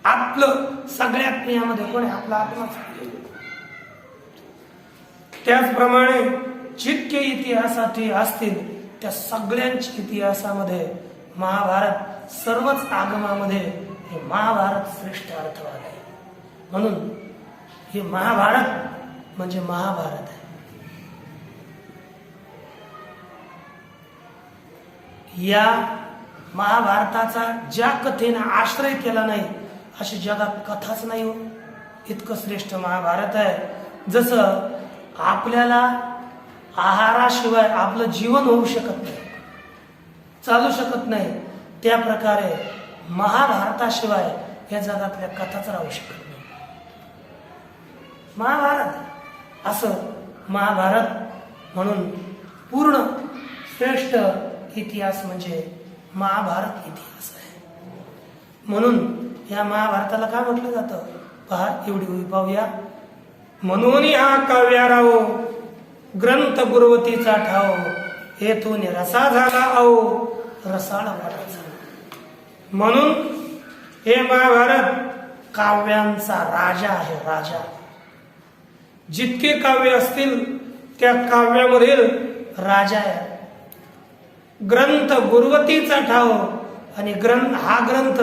Speaker 1: आपलं सगळ्यात प्रियामध्ये कोण आहे? आपला आत्माच प्रिय. त्याचप्रमाणे जितके इतिहासात असतील त्या सगळ्यांच्या इतिहासामध्ये महाभारत, सर्वच आगमामध्ये हे महाभारत श्रेष्ठ अर्थवाद आहे. म्हणून हे महाभारत म्हणजे महाभारत आहे. या महाभारताचा ज्या कथेनं आश्रय केला नाही अशी जगात कथाच नाही हो. इतकं श्रेष्ठ महाभारत आहे. जसं आपल्याला आहाराशिवाय आपलं जीवन होऊ शकत नाही, चालू शकत नाही, त्या प्रकारे महाभारताशिवाय या जगातल्या कथाच राहू शकत नाही. महाभारत असं महाभारत म्हणून पूर्ण श्रेष्ठ इतिहास म्हणजे महाभारत इतिहास आहे. म्हणून या महाभारताला काय म्हटलं जातं पहा, एवढी उभी पाहूया. म्हणून हा काव्याराव ग्रंथ गुरुवतीचा ठाव, हेतून रसा झाला आओ रसाळ वाटाचा. म्हणून हे महाभारत काव्यांचा राजा आहे, राजा. जितके काव्य असतील त्या काव्यामधील राजा आहे. ग्रंथ गुरुवतीचा ठाव, आणि हा ग्रंथ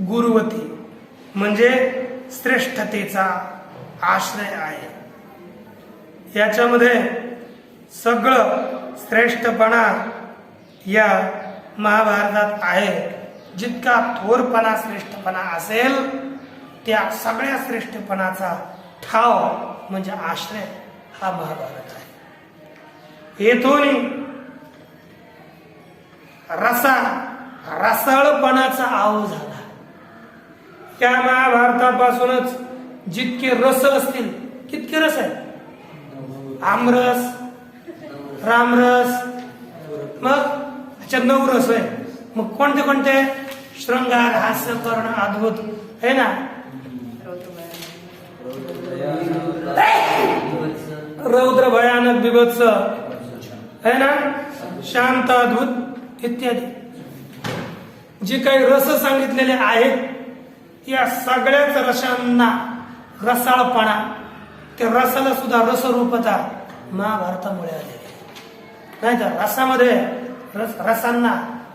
Speaker 1: गुरुवती म्हणजे श्रेष्ठतेचा आश्रय आहे. याच्यामध्ये सगळं श्रेष्ठपणा या महाभारतात आहे. जितका थोरपणा श्रेष्ठपणा असेल त्या सगळ्या श्रेष्ठपणाचा ठाव म्हणजे आश्रय हा महाभारत आहे. येथून रसाळपणाचा आव झाला. या महाभारतापासूनच जितके रस असतील, कितके रस आहेत? आमरस, रामरस, मग 9 रस आहे. मग कोणते कोणते? शृंगार, हास्य, कर्ण, अद्भुत है ना, रौद्र, भयानक, बिभत्स है ना, शांत, अद्भुत इत्यादी. जे काही रस सांगितलेले आहेत या सगळ्याच रसांना रसाळपणा, त्या रसाला सुद्धा रसरूपता महाभारतामुळे आलेली आहे. नाहीतर रसामध्ये रसांना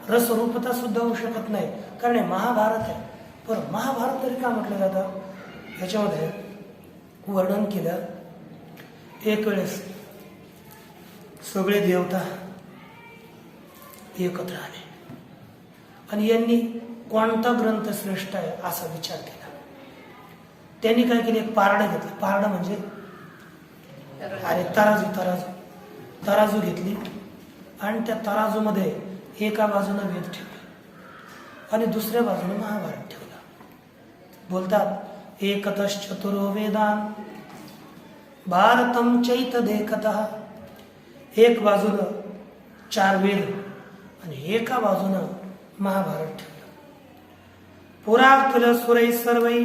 Speaker 1: रसरूपता सुद्धा होऊ शकत नाही, कारण हे महाभारत आहे. पण महाभारत तरी का म्हटलं जातं? याच्यामध्ये वर्णन केलं. एक वेळेस सगळे देवता एकत्र आले आणि यांनी कोणता ग्रंथ श्रेष्ठ आहे असा विचार केला. त्यांनी काय केले, एक पारडं घेतलं. पारडं म्हणजे तराजू घेतली आणि त्या तराजूमध्ये एका बाजूने वेद ठेवला आणि दुसऱ्या बाजूने महाभारत ठेवला. बोलतात एकतश्चतुरो वेदान भारतम चैत देखतः. एक बाजूनं 4 वेद आणि एका बाजूनं महाभारत ठेवलं. पुरा किल सुरै सर्वै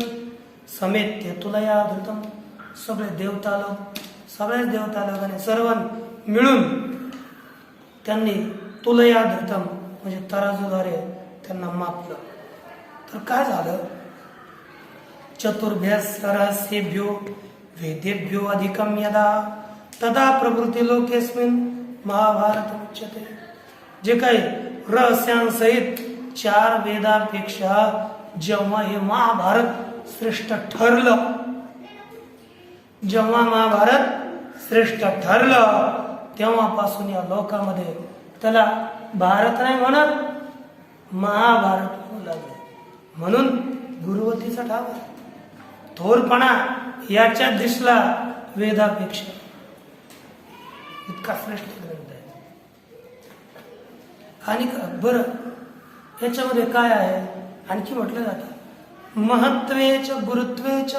Speaker 1: समेत्य तुलया धृतम. सगळे देवता लोक, सगळ्याच देवता लोकांनी सर्व मिळून त्यांनी तुलया धृतम म्हणजे तराजूद्वारे त्यांना मापलं. तर काय झालं, चतुर्भ्यास रहस्येभ्यो वेदेभ्यो अधिकम यदा तदा प्रभृती लोकेस्मिन महाभारत उच्यते. जे काही रहस्यांसहित 4 वेदापेक्षा जेव्हा हे महाभारत श्रेष्ठ ठरलं, जेव्हा महाभारत श्रेष्ठ ठरलं तेव्हापासून या लोकांमध्ये त्याला भारत नाही म्हणत, महाभारत म्हणू लागले. म्हणून गुरुवतीचा ठाव थोरपणा याच्या दिसला वेदापेक्षा. इतका श्रेष्ठ ग्रंथ आहे. आणि बरं याच्यामध्ये काय आहे आणखी म्हटलं जातं, महत्वेच गुरुत्वेच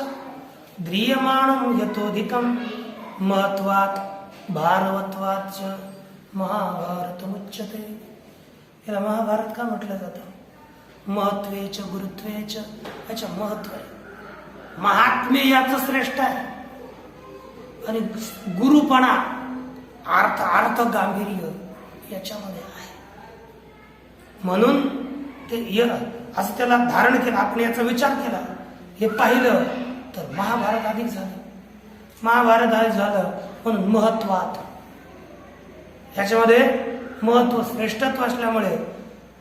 Speaker 1: ध्रियमाणं यतोधिकं महत्वात भारवत्वाच महाभारतमुच्यते. याला महाभारत का म्हटलं जातं, महत्वेच गुरुत्वेच याचं महत्व आहे, महात्म्य याचं श्रेष्ठ आहे आणि गुरुपणा अर्थ गांभीर्य याच्यामध्ये आहे. म्हणून ते असं त्याला धारण केलं. आपण याचा विचार केला, हे पाहिलं तर महाभारत अधिक झालं. महाभारत अधिक झालं म्हणून महत्वात याच्यामध्ये महत्व श्रेष्ठत्व असल्यामुळे,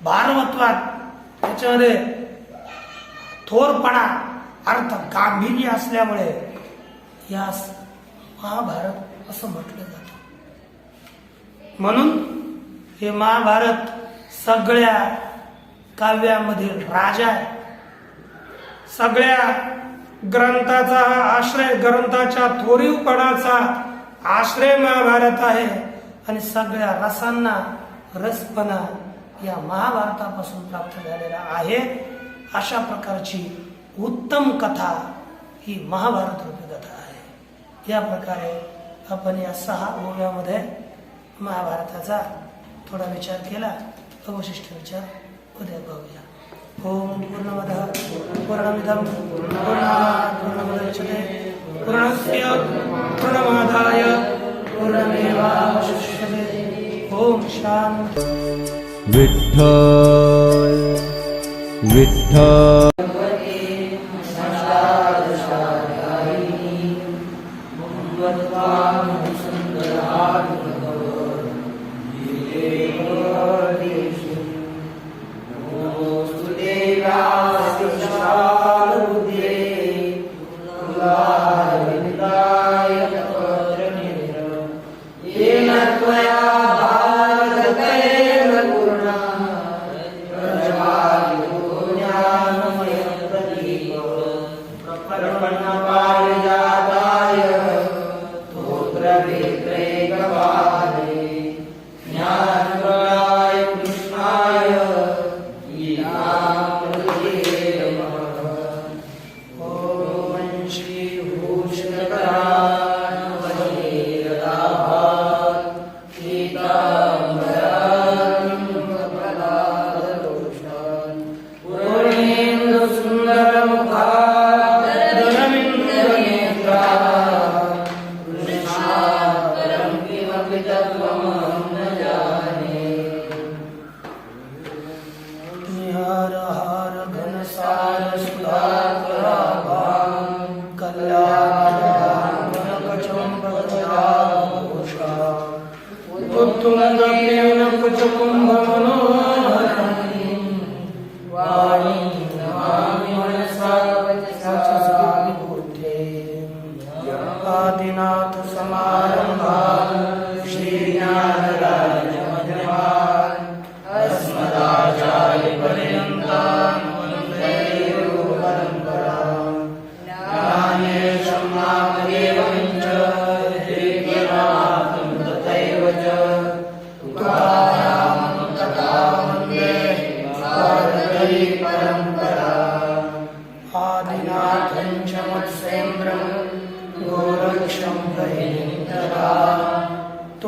Speaker 1: भारवत्वात याच्यामध्ये थोरपणा अर्थ गांभीर्य असल्यामुळे यास महाभारत असं म्हटलं जातं. म्हणून हे महाभारत सगळ्या काव्यामध्ये राजा आहे. सगळ्या ग्रंथाचा आश्रय, ग्रंथाच्या थोरीवपणाचा आश्रय महाभारत आहे आणि सगळ्या रसांना रसपणा या महाभारतापासून प्राप्त झालेला आहे. अशा प्रकारची उत्तम कथा ही महाभारत रूपी कथा आहे. या प्रकारे आपण या 6 ओव्यामध्ये महाभारताचा थोडा विचार केला. अवशिष्ट विचार उद्या पाहूया. ओम पूर्णमदः पूर्णमिदं पूर्णात् पूर्णमुदच्यते पूर्णस्य पूर्णमादाय पूर्णमेवावशिष्यते. ओम शांती.
Speaker 3: विठ्ठल विठ्ठल.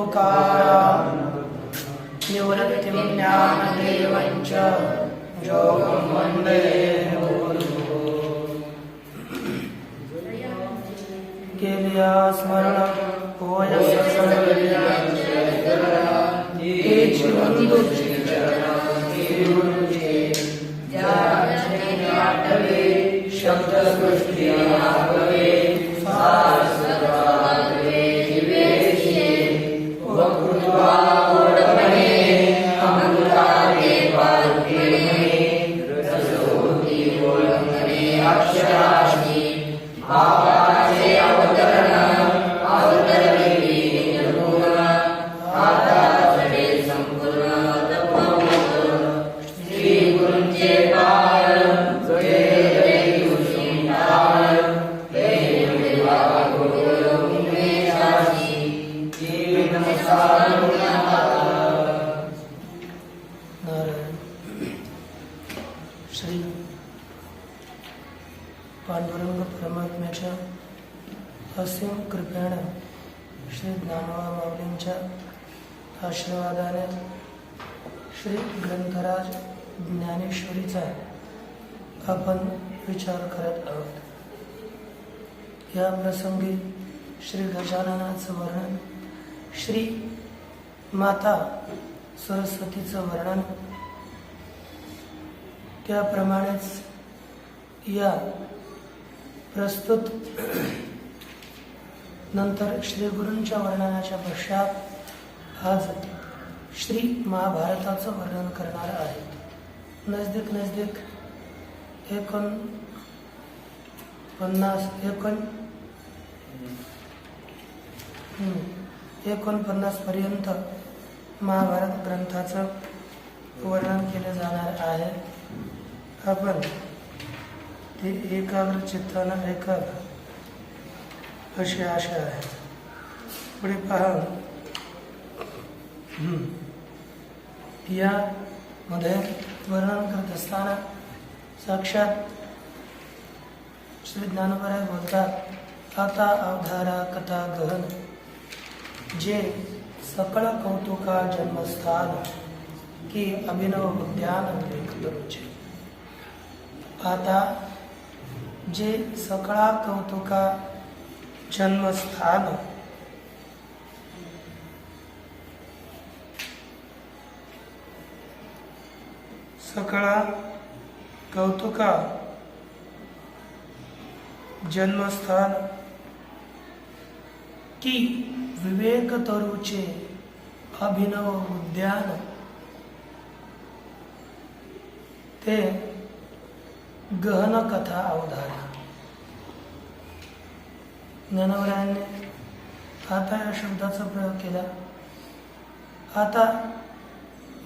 Speaker 1: तुकाराम निवृत्तिं ज्ञानदेवं च योगं वन्दे केलिया स्मरण होय शब्द सृष्टि श्री पांडुरंग परमात्म्याच्या असीम कृपेने श्री ज्ञानोबा माऊलींच्या आशीर्वादाने श्री ग्रंथराज ज्ञानेश्वरीचा आपण विचार करत आहोत. या प्रसंगी श्री गजाननाचं वर्णन, श्री माता सरस्वतीचं वर्णन, त्याप्रमाणेच या प्रस्तुत नंतर श्री गुरूंच्या वर्णनाच्या पश्चात आज श्री महाभारताचं वर्णन करणार आहेत. नजदीक 49 पर्यंत महाभारत ग्रंथाचं वर्णन केले जाणार आहे. आपण ते एकाग्र चित्तानं ऐकावं अशी आशा आहे. पुढे पहा, यामध्ये वर्णन करत असताना साक्षात श्री ज्ञानोबा बोलतात, आता अवधारा कथा गहन जे सकळ कौतुका जन्मस्थान की अभिनव उद्यान लेखदरुचे. आता जे सकळा कौतुका जन्मस्थान सकळा कौतुका जन्मस्थान की विवेक तरुचे अभिनव उद्यान ते गहन कथा अवधारा. ज्ञानोबरायांनी आता या शब्दाचा प्रयोग केला. आता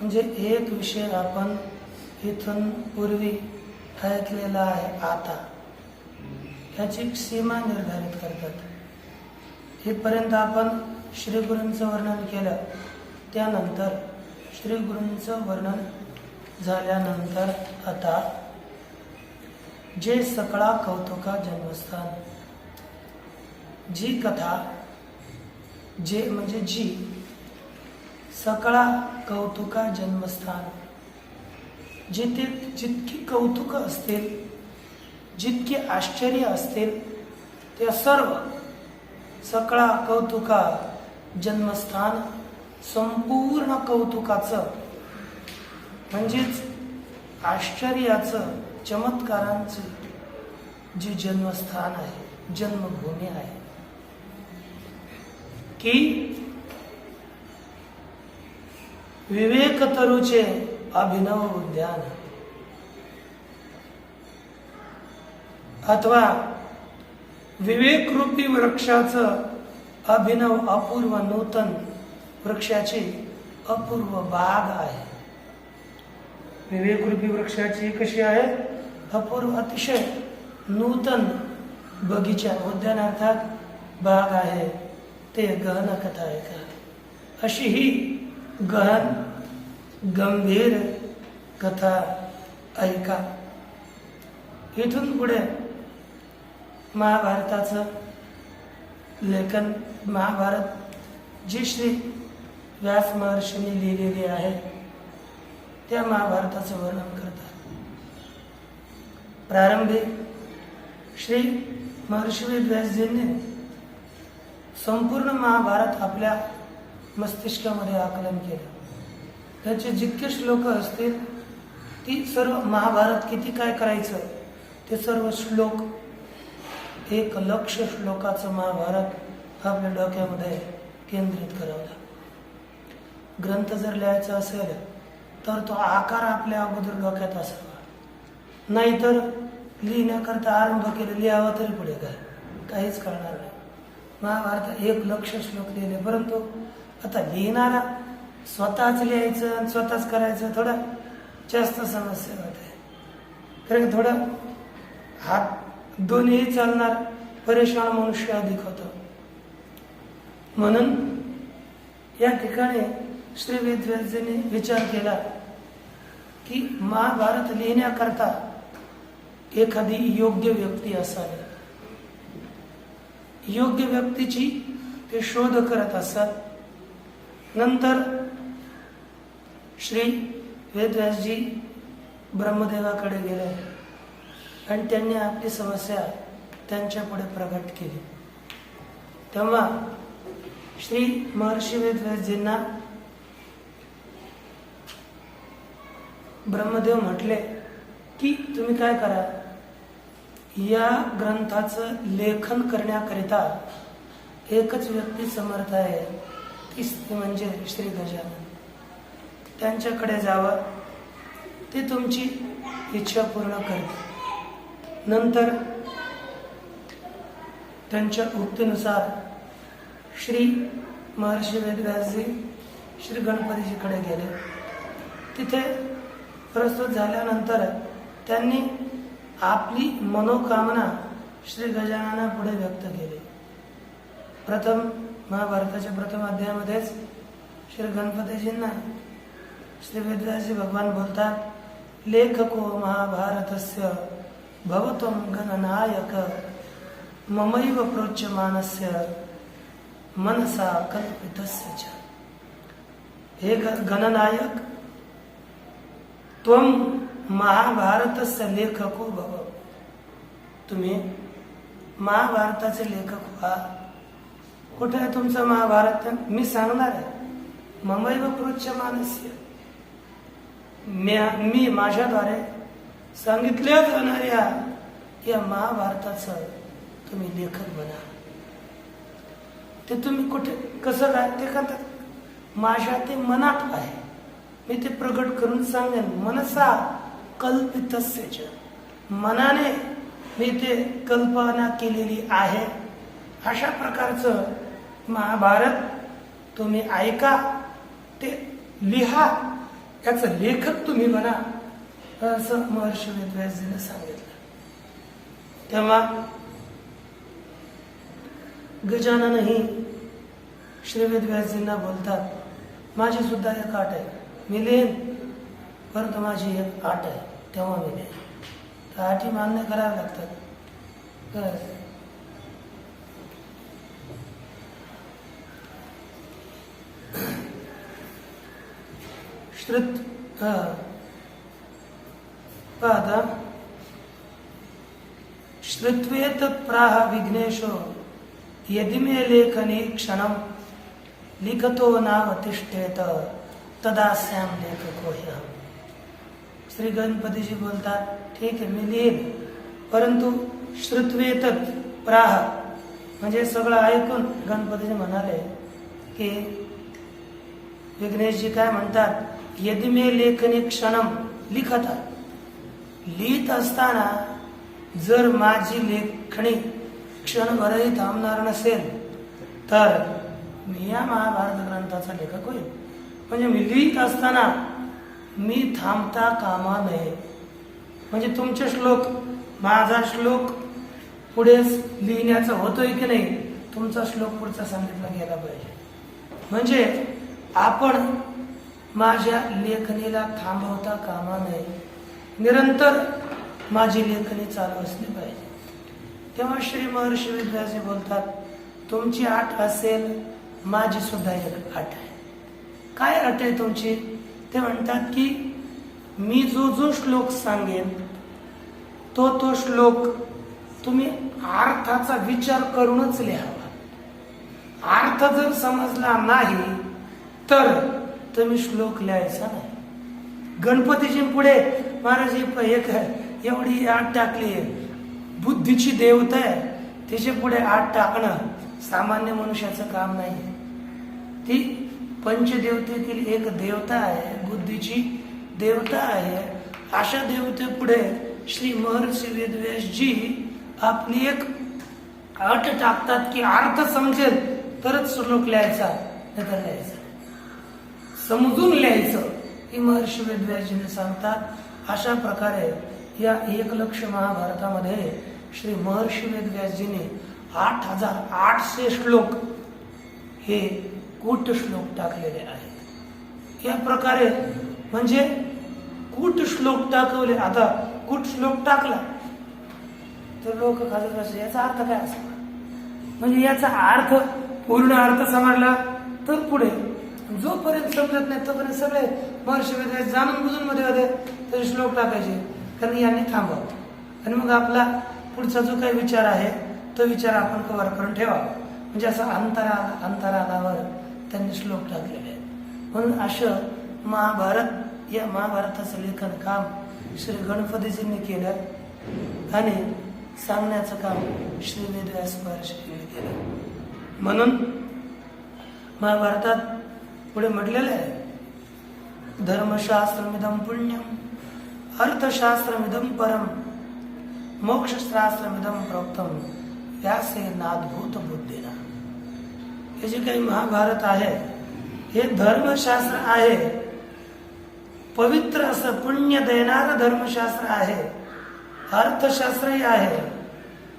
Speaker 1: म्हणजे एक विषय आपण इथून पूर्वी ऐकलेला आहे. आता याची सीमा निर्धारित करतात. इथपर्यंत आपण श्री गुरूंचं वर्णन केलं. त्यानंतर श्री गुरूंचं वर्णन झाल्यानंतर आता जे सकळा कौतुका जन्मस्थान, जी कथा, जे म्हणजे जी सकळा कौतुका जन्मस्थान, जिथे जितकी कौतुक असतील, जितके आश्चर्य असतील, त्या सर्व सकळा कौतुका जन्मस्थान, संपूर्ण कौतुकाचं म्हणजेच आश्चर्याचं, चमत्कारांचे जे जन्मस्थान आहे, जन्मभूमी आहे, की विवेक तरुचे अभिनव उद्यान अथवा विवेक रूपी वृक्षाचं अभिनव अपूर्व नूतन वृक्षाची अपूर्व बाग आहे. विवेक रूपी वृक्षाची कशी आहे? अपूर्व, अतिशय नूतन बगीचा, उद्यान अर्थात बाग आहे. ते गहन कथा आहे का? अशी ही गहन गंभीर कथा ऐका. इथून पुढे महाभारताचं लेखन, महाभारत जे श्री व्यास महर्षींनी लिहिलेली आहे त्या महाभारताचं वर्णन करतात. प्रारंभी श्री महर्षी वेदव्यासजींनी संपूर्ण महाभारत आपल्या मस्तिष्कामध्ये आकलन केलं. त्याचे जितके श्लोक असतील ती सर्व महाभारत किती काय करायचं ते सर्व श्लोक 1,00,000 श्लोकाचं महाभारत आपल्या डोक्यामध्ये केंद्रित करावं. ग्रंथ जर लिहायचा असेल तर तो आकार आपल्या अगोदर डोक्यात असावा, नाहीतर लिहिण्याकरता आरंभ केलं लिहावं तरी पुढे काय काहीच कळणार नाही. महाभारत 1,00,000 श्लोक लिहिले, परंतु आता लिहिणारा स्वतःच लिहायचं आणि स्वतःच करायचं थोडं जास्त समस्या होते. कारण थोडं हात दोन्ही चालणार परेशान मनुष्य अधिक होतं. म्हणून या ठिकाणी श्री वेदव्यासजींनी विचार केला की महाभारत लिहिण्याकरता एखादी योग्य व्यक्ती असावी. योग्य व्यक्तीची ते शोध करत असतात. नंतर श्री वेदव्यासजी ब्रह्मदेवाकडे गेले आणि त्यांनी आपली समस्या त्यांच्या पुढे प्रकट केली. तेव्हा श्री महर्षी वेदव्यासजींना ब्रह्मदेव म्हटले की तुम्ही काय करा, या ग्रंथाचं लेखन करण्याकरिता एकच व्यक्ती समर्थ आहे, ती म्हणजे श्री गजानन. त्यांच्याकडे जावं, ते तुमची इच्छा पूर्ण करते. नंतर त्यांच्या उक्तीनुसार श्री महर्षी वेदव्यासजी श्री गणपतीजीकडे गेले. तिथे प्रस्तुत झाल्यानंतर त्यांनी आपली मनोकामना श्री गजाननापुढे व्यक्त केली. प्रथम महाभारताच्या प्रथम अध्यायामध्येच श्री गणपतीजींना श्री वेदव्यासजी भगवान बोलतात, लेखको महाभारतस्य भवत्वं गणनायक ममैव प्रोच्यमानस्य मनसा कल्पितस्य च. हे गणनायक, त्वं महाभारतस्य लेखको भव. तुम्ही महाभारताचे लेखक व्हा. कुठे आहे तुमचं महाभारत? मी सांगणार आहे. ममैव प्रोच्यमानस्य, मी माझ्याद्वारे सांगितल्या जाणाऱ्या या महाभारताचं तुम्ही लेखक बना. ते तुम्ही कुठे कसं काय ते करतात? माझ्या ते मनात आहे, मी ते प्रगट करून सांगेन. मनसा कल्पितस्य च, मनाने मी ते कल्पना केलेली आहे. अशा प्रकारचं महाभारत तुम्ही ऐका, ते लिहा, याचं लेखक तुम्ही बना, असं महर्षी वेदव्यासजीने सांगितलं. तेव्हा गजाननही श्री वेदव्यासजींना बोलतात, माझी सुद्धा एक अट आहे, मी लिहिन, परंतु माझी एक अट आहे, तेव्हा मी लिहिन. तर अटी मान्य कराव्या लागतात. श्रुत्वेत प्राह विघ्नेशो यदि मे लेखने क्षणम लिखतो नावतिष्ठेत तदास्याम लेखको ह्यहम. श्री गणपतीजी बोलतात, ठीक आहे मी लिहिन, परंतु श्रुत्वेत प्राह म्हणजे सगळं ऐकून गणपतीजी म्हणाले की विघ्नेशजी काय म्हणतात, यदि मे लेखने क्षणम लिखता, लिहित असताना जर माझी लेखणी क्षणभरही थांबणार नसेल तर मी या महाभारत ग्रंथाचा लेखक होईल. म्हणजे मी लिहित असताना मी थांबता कामा नये. म्हणजे तुमचे श्लोक, माझा श्लोक पुढे लिहिण्याचा होतोय की नाही, तुमचा श्लोक पुढचा सांगितला गेला पाहिजे. म्हणजे आपण माझ्या लेखणीला थांबवता कामा नये, निरंतर माझी लेखणी चालू असली पाहिजे. तेव्हा श्री महर्षी वेदव्यासजी बोलतात, तुमची आठ असेल, माझी सुद्धा एक आठ आहे. काय अट आहे तुमची? ते म्हणतात की मी जो श्लोक सांगेन तो श्लोक तुम्ही अर्थाचा विचार करूनच लिहावा. अर्थ जर समजला नाही तर तुम्ही श्लोक लिहायचा नाही. गणपतीची पुढे महाराज एक एवढी आठ टाकली, बुद्धीची देवता आहे, तिचे पुढे आठ टाकणं सामान्य मनुष्याचं काम नाही. ती पंचदेवतेतील एक देवता आहे, बुद्धीची देवता आहे. अशा देवते पुढे श्री महर्षी वेदव्यासजी आपली एक अट टाकतात की अर्थ समजेल तरच श्लोक लिहायचा, नाही तर लिहायचा समजून लिहायचं ही महर्षी वेदव्यासजीने सांगतात. अशा प्रकारे या 1,00,000 महाभारतामध्ये श्री महर्षी वेदव्यासजीने 8,800 श्लोक हे कूट श्लोक टाकलेले आहेत. या प्रकारे म्हणजे कूट श्लोक टाकवले. आता कूट श्लोक टाकला तर लोक खाजत बसले, याचा अर्थ काय असा? म्हणजे याचा अर्थ पूर्ण अर्थ समजला तर पुढे, जोपर्यंत समजत नाही तोपर्यंत सगळे महर्षी वेदव्यास जाणून बुजून मध्ये होते तरी श्लोक टाकायचे, कारण यांनी थांबावं. आणि मग आपला पुढचा जो काही विचार आहे तो विचार आपण कव्हर करून ठेवा. म्हणजे असं अंतराळावर त्यांनी श्लोक टाकलेले आहेत. म्हणून असं महाभारत, या महाभारताचं लेखन काम श्री गणपतीजींनी केलं आणि सांगण्याचं काम श्री वेदव्यास महर्षींनी केलं. म्हणून महाभारतात पुढे म्हटलेलं आहे, धर्मशास्त्रमिदं पुण्यम अर्थशास्त्रमिदं परम मोक्षशास्त्रमिदं प्रोक्तम व्यासेनाद्भूत बुद्धीना. हे जे काही महाभारत आहे हे धर्मशास्त्र आहे, पवित्र असं पुण्य देणारं धर्मशास्त्र आहे, अर्थशास्त्रही आहे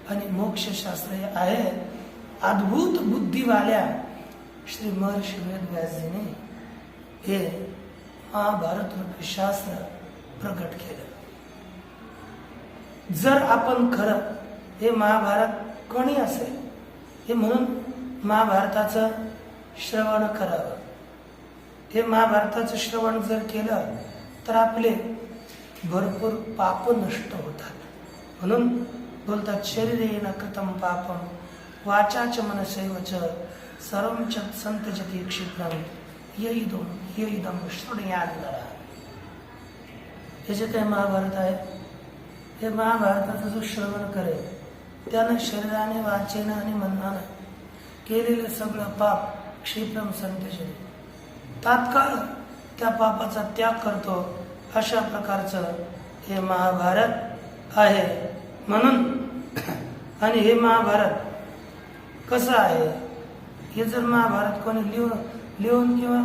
Speaker 1: आणि मोक्षशास्त्रही आहे. अद्भुत बुद्धीवाल्या श्री महर्षी वेदव्यासजीने हे महाभारत रूपी शास्त्र प्रकट केलं. जर आपण खरं हे महाभारत कोणी असेल हे म्हणून महाभारताचं श्रवण करावं. हे महाभारताचं श्रवण जर केलं तर आपले भरपूर पाप नष्ट होतात. म्हणून बोलतात, शरीरेण कृतं पापं वाचाच मनसैवच सर्वं च संत्यजति क्षिप्रं यइदं शृणुयात् नरः. हे जे काही महाभारत आहे हे महाभारताचं जो श्रवण करेल त्यानं शरीराने वाचेनं आणि मनानं केलेलं सगळं पाप क्षिप्रम संत्यजति, तात्काळ त्या पापाचा त्याग करतो. अशा प्रकारचं हे महाभारत आहे. म्हणून आणि हे महाभारत कसं आहे, हे जर महाभारत कोणी लिहून किंवा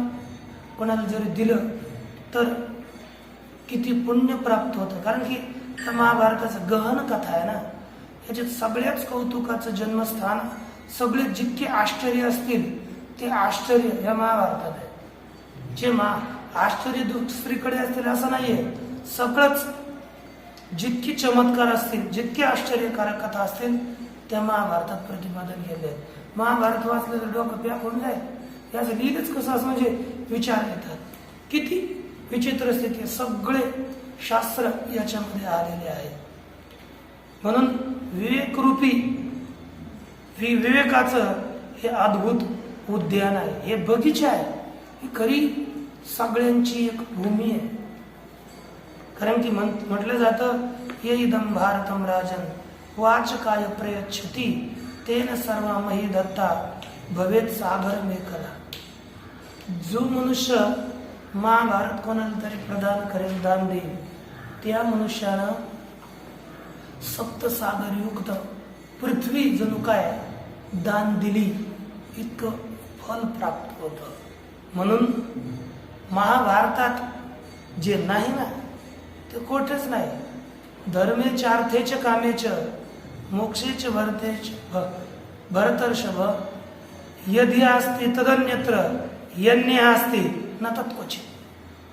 Speaker 1: कोणाला जरी दिलं तर किती पुण्य प्राप्त होतं. कारण की त्या महाभारताचं गहन कथा आहे ना, याच्यात सगळ्याच कौतुकाचं जन्मस्थान, सगळे जितके आश्चर्य असतील ते आश्चर्य या महाभारतात आहे. जे आश्चर्य दुसरीकडे असतील असं नाहीये, सगळंच जितकी चमत्कार असतील, जितके आश्चर्यकारक कथा असतील त्या महाभारतात प्रतिपादन केले. महाभारत वाचलं तर डोकं पॅक होऊन जाईल. याचं लिहिलंच कसं असं म्हणजे विचार येतात. किती विचित्र स्थिती, सगळे शास्त्र याच्यामध्ये आलेले आहे. म्हणून विवेकरूपी विवेकाचं हे अद्भुत उद्यान आहे, हे बगीचा आहे, ही खरी सगळ्यांची एक भूमी आहे. कारण की म्हटलं जातं, ये इदं भारतम राजन वाचकाय प्रयच्छति तेन सर्वमहि दत्ता भवेत सागर मेखला. जो मनुष्य महाभारत कोणाला तरी प्रदान करेल, दान देईल, त्या मनुष्यानं सप्तसागरयुक्त पृथ्वी जणू काय दान दिली इतकं फल प्राप्त होतं. म्हणून महाभारतात जे नाही ना ते कोठेच नाही. धर्मेच अर्थेच कामेच मोक्षेच भरतेच भरतर्षभ यदि अस्ति तदन्यत्र यन्य अस्ति न तत्क्वचित.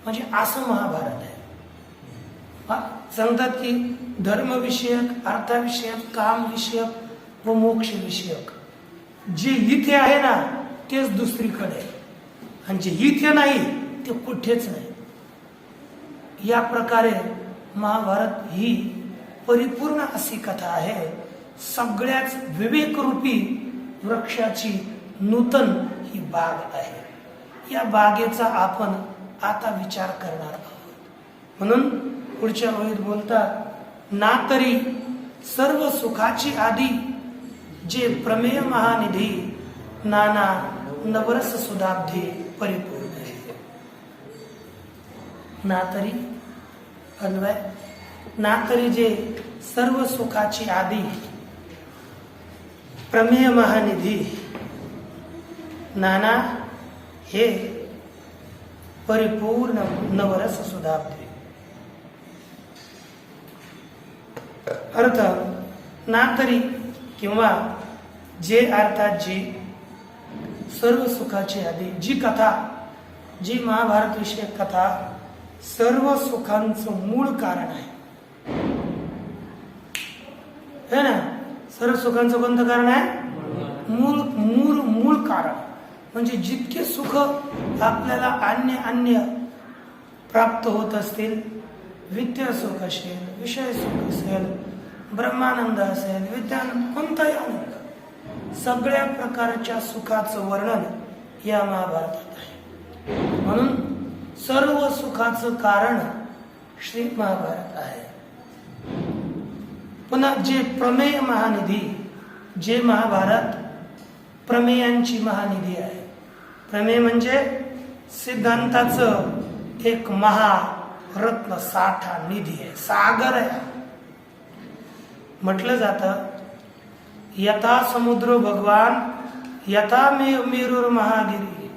Speaker 1: म्हणजे असं महाभारत आहे. सांगतात की धर्मविषयक, अर्थविषयक, कामविषयक व मोक्षविषयक जे इथे आहे ना तेच दुसरीकडे. आणि जे इथे नाही ते कुठेच नाही. या प्रकारे महाभारत ही परिपूर्ण अशी कथा आहे. सगळ्याच विवेकरूपी वृक्षाची नूतन ही बाग आहे. या बागेचा आपण आता विचार करणार आहोत. म्हणून पुढच्या ओळीत बोलतात, ना तरी सर्व सुखाची आधी जे प्रमेय महानिधी नाना नवरस सुधाब्धी परिपूर्ण आहे. ना तरी अन्वय, ना तरी जे सर्व सुखाची आधी प्रमेय महानिधी नाना हे परिपूर्ण नवरस सुधाब्धी. अर्थ, ना तरी किंवा जे अर्थात जी सर्व सुखाची आधी जी कथा, जी महाभारत विषयक कथा सर्व सुखांचं मूळ कारण आहे. है ना? सर्व सुखांचं कोणतं कारण आहे? मूळ कारण. म्हणजे जितके सुख आपल्याला अन्य प्राप्त होत असतील, विद्या सुख असेल, विषय सुख असेल, ब्रह्मानंद असेल, विद्यानंद, कोणताही आनंद, सगळ्या प्रकारच्या सुखाचं वर्णन या महाभारतात आहे. म्हणून सर्व सुखाचं कारण श्री महाभारत आहे. पुन्हा जे प्रमेय महानिधी, जे महाभारत प्रमेयांची महानिधी आहे. प्रमेय म्हणजे सिद्धांताचं एक महारत्न साठा निधी आहे, सागर आहे. म्हटलं जातं, यथा समुद्र भगवान यथा मेरुर महागिरी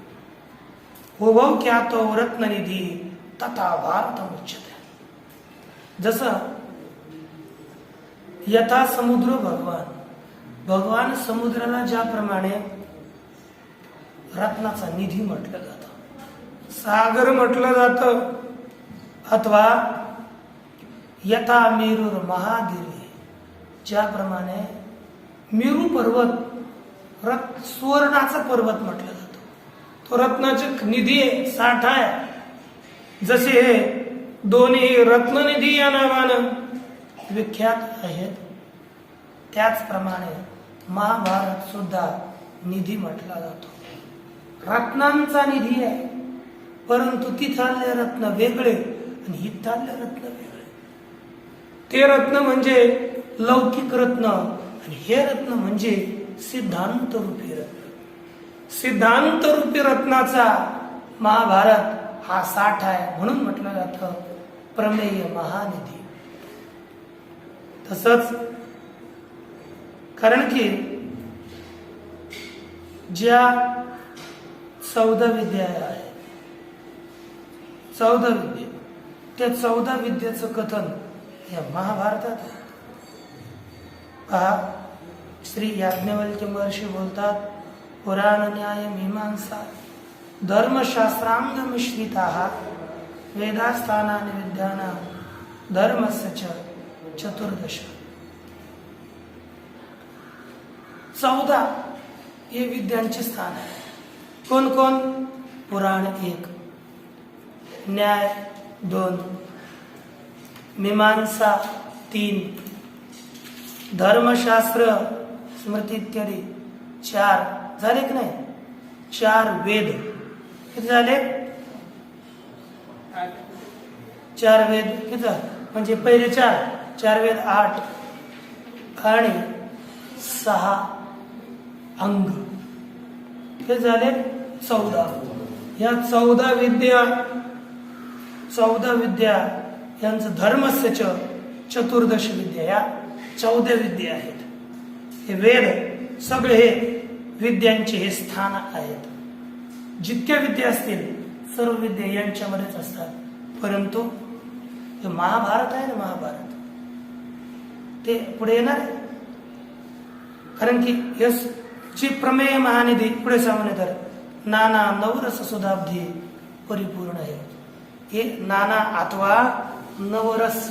Speaker 1: उभव ख्यातो रत्ननिधी तथा भारत उच्यते. जसं यथा समुद्र भगवान समुद्राला ज्याप्रमाणे रत्नाचा निधी म्हटलं जातं, सागर म्हटलं जातं, अथवा यथा मेरुर महागिरी ज्याप्रमाणे मेरू पर्वत सुवर्णाचा पर्वत म्हटलं जातो, तो रत्नाचे निधी आहे, साठा आहे. जसे हे दोन्ही रत्ननिधी या नावानं विख्यात आहेत, त्याचप्रमाणे महाभारत सुद्धा निधी म्हटला जातो. रत्नांचा निधी आहे, परंतु तिथाले रत्न वेगळे आणि इथाले रत्न वेगळे. ते रत्न म्हणजे लौकिक रत्न आणि हे रत्न म्हणजे सिद्धांत रूपी रत्न. सिद्धांत रूपी रत्नाचा महाभारत हा साठा आहे. म्हणून म्हटलं जातं प्रमेय महानिधी. तसंच कारण की ज्या 14 विद्या आहे, 14 विद्या, त्या 14 विद्येचं कथन या महाभारतात आहे. पहा, श्री याज्ञवल्क्य महर्षी बोलतात, पुराण न्याय मीमांसा धर्मशास्त्रांग मिश्रिता वेदास्थानानि विद्याना धर्मस्य चतुर्दश. 14 हे विद्यांचे स्थान आहे. कोण कोण? पुराण 1, न्याय 2, मीमांसा 3, धर्मशास्त्र स्मृती इत्यादी 4 झाले की नाही? 4 वेद किती झाले? 4 वेद किती झाले? म्हणजे पहिले 4 वेद 8 आणि 6 अंग हे झाले 14. या 14 विद्या यांचं धर्मस्य चतुर्दश विद्या या 14 विद्या आहेत. हे वेद सगळे हे विद्यांचे हे स्थान आहेत. जितक्या विद्या असतील सर्व विद्या यांच्यामध्येच असतात. परंतु हे महाभारत आहे ना, महाभारत ते पुढे येणार आहे. कारण की यस जी प्रमेय महानिधी पुढे सांगणे तर नाना नवरस सुधाब्धी परिपूर्ण आहे. हे नाना अथवा नवरस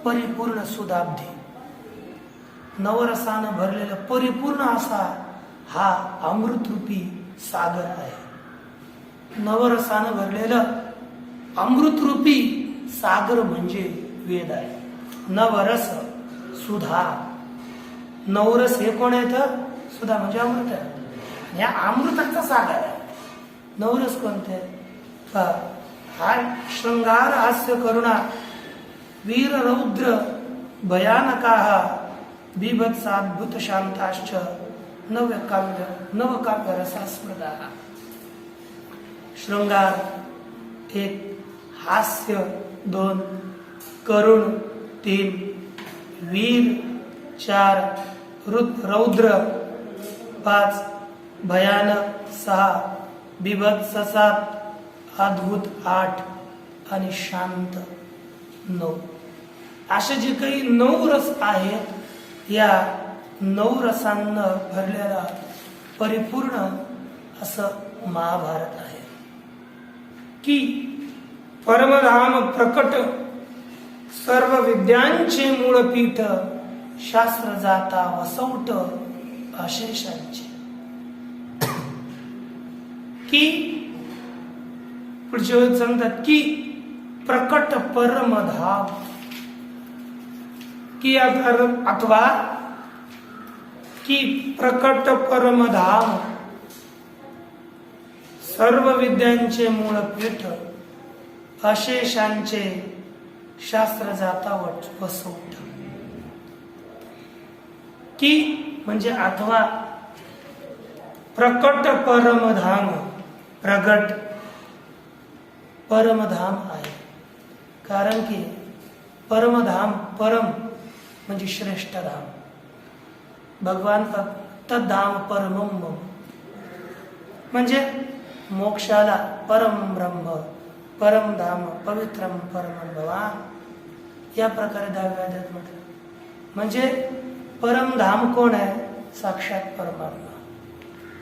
Speaker 1: परिपूर्ण सुधाब्धी, नवरसानं भरलेलं परिपूर्ण असा हा अमृतरूपी सागर आहे. नवरसानं भरलेलं अमृतरूपी सागर म्हणजे वेद आहे. नवरस सुधा, नवरस हे कोण येतं? सुधा म्हणजे अमृत आहे. या अमृताचा सागर आहे. नवरस कोणते? हा शृंगार हास्य करुणा वीर रौद्र भयानकाः बीभत्साद्भुत शांताश्च नवकाव्य रसास्पदाः. शृंगार 1, हास्य 2, करुण 3, वीर 4, रौद्र 5, भयानक 6, बीभत्स 7, अद्भुत 8 आणि शांत 9. असे जे काही 9 रस आहेत, या 9 रसांना भरलेला परिपूर्ण असं महाभारत आहे.
Speaker 2: की परमधाम प्रकट सर्व विद्यांचे मूळपीठ
Speaker 1: शास्त्र जाता वसवट अशेषांचे.
Speaker 2: की पुढचे वेळी सांगतात की प्रकट परमधाम, की अथवा की प्रकट परमधाम सर्व विद्यांचे मूळपीठ
Speaker 1: अशेषांचे शास्त्र जाता वसवट.
Speaker 2: की
Speaker 1: म्हणजे अथवा
Speaker 2: प्रकट परमधाम,
Speaker 1: प्रगट परमधाम आहे. कारण की परमधाम, परम म्हणजे श्रेष्ठ धाम. भगवान तद्धाम परमम मम म्हणजे मोक्षाला परम ब्रह्म, परमधाम, पवित्रम परमम भवान या प्रकारे 10व्या अध्यायात म्हटलं. म्हणजे परमधाम कोण आहे? साक्षात परमात्मा.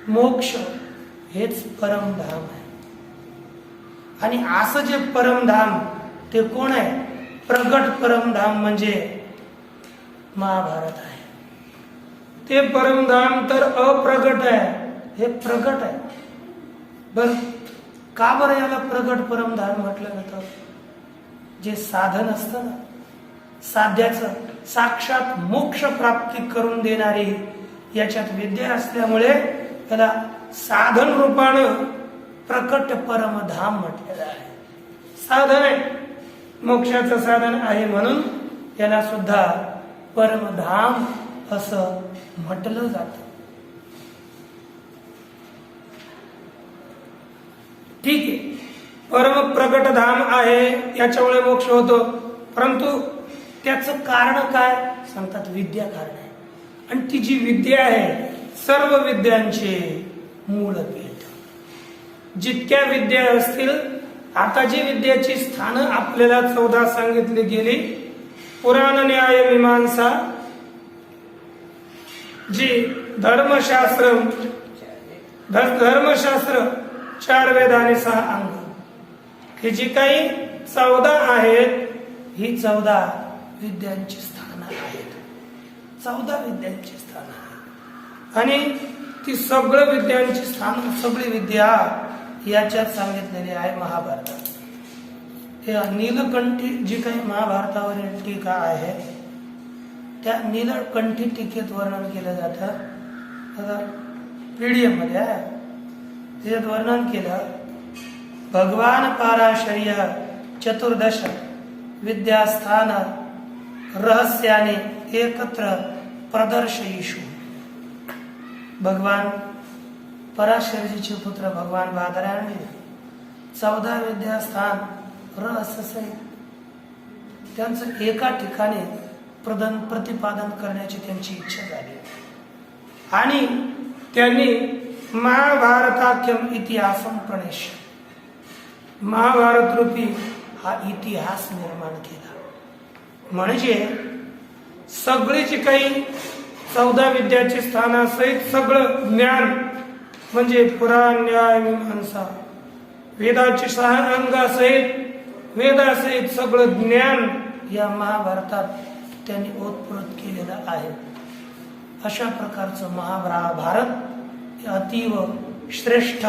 Speaker 1: मोक्ष हेच परमधाम आहे. आणि असं जे परमधाम ते कोण आहे? प्रगट परमधाम म्हणजे महाभारत आहे.
Speaker 2: ते परमधाम तर अप्रगट आहे,
Speaker 1: हे प्रगट आहे. बर का बरं याला प्रगट परमधाम म्हटलं जातं? जे साधन असतं ना, साध्याचं साक्षात मोक्ष प्राप्ती करून देणारी याच्यात विद्या असल्यामुळे त्याला साधन रूपानं प्रकट परमधाम म्हटलेलं आहे.
Speaker 2: साधन आहे, मोक्षाचं साधन आहे म्हणून
Speaker 1: याला सुद्धा परमधाम असं म्हटलं जातं.
Speaker 2: ठीक आहे, परम प्रगट धाम आहे, याच्यामुळे मोक्ष होतो. परंतु
Speaker 1: त्याचं कारण काय? सांगतात विद्या कारण आहे.
Speaker 2: आणि ती जी विद्या आहे सर्व विद्यांचे मूळपीठ. जितक्या विद्या असतील, आता जी विद्याची स्थानं आपल्याला 14 सांगितली गेली. पुराण, न्याय, मीमांसा, जी धर्मशास्त्र 4 वेद आणि 6 अंग, हे जी काही 14 आहेत,
Speaker 1: ही 14 विद्यांची स्थानं आहेत. 14 विद्यांची स्थानं.
Speaker 2: आणि ती सगळं विद्यांची स्थान,
Speaker 1: सगळी विद्या याच्यात सांगितलेली आहे महाभारतात. हे नीलकंठी जी काही महाभारतावरील टीका आहे, त्या नीलकंठी टीकेत वर्णन केलं जातं. PDF मध्ये आहे, त्याच्यात वर्णन केलं. भगवान पाराशर्य 14 विद्यास्थान रहस्याने एकत्र प्रदर्शयिषु. भगवान पराशर्यजीचे पुत्र भगवान बादरायण 14 विद्यास्थान रहस्य सहित त्यांचं एका ठिकाणी प्रतिपादन करण्याची त्यांची इच्छा झाली. आणि
Speaker 2: त्यांनी महाभारताख्यम इतिहासम प्रणेश, महाभारत रूपी
Speaker 1: हा इतिहास निर्माण केला.
Speaker 2: म्हणजे सगळी जी काही 14 विद्याची स्थानासहित सगळं ज्ञान, म्हणजे पुराण, न्याय, मीमांसा, वेदाची 6 अंगासहित, वेदासहित सगळं ज्ञान
Speaker 1: या महाभारतात त्यांनी ओतप्रोत केलेलं आहे. अशा प्रकारचं महाभारत हे अतीव श्रेष्ठ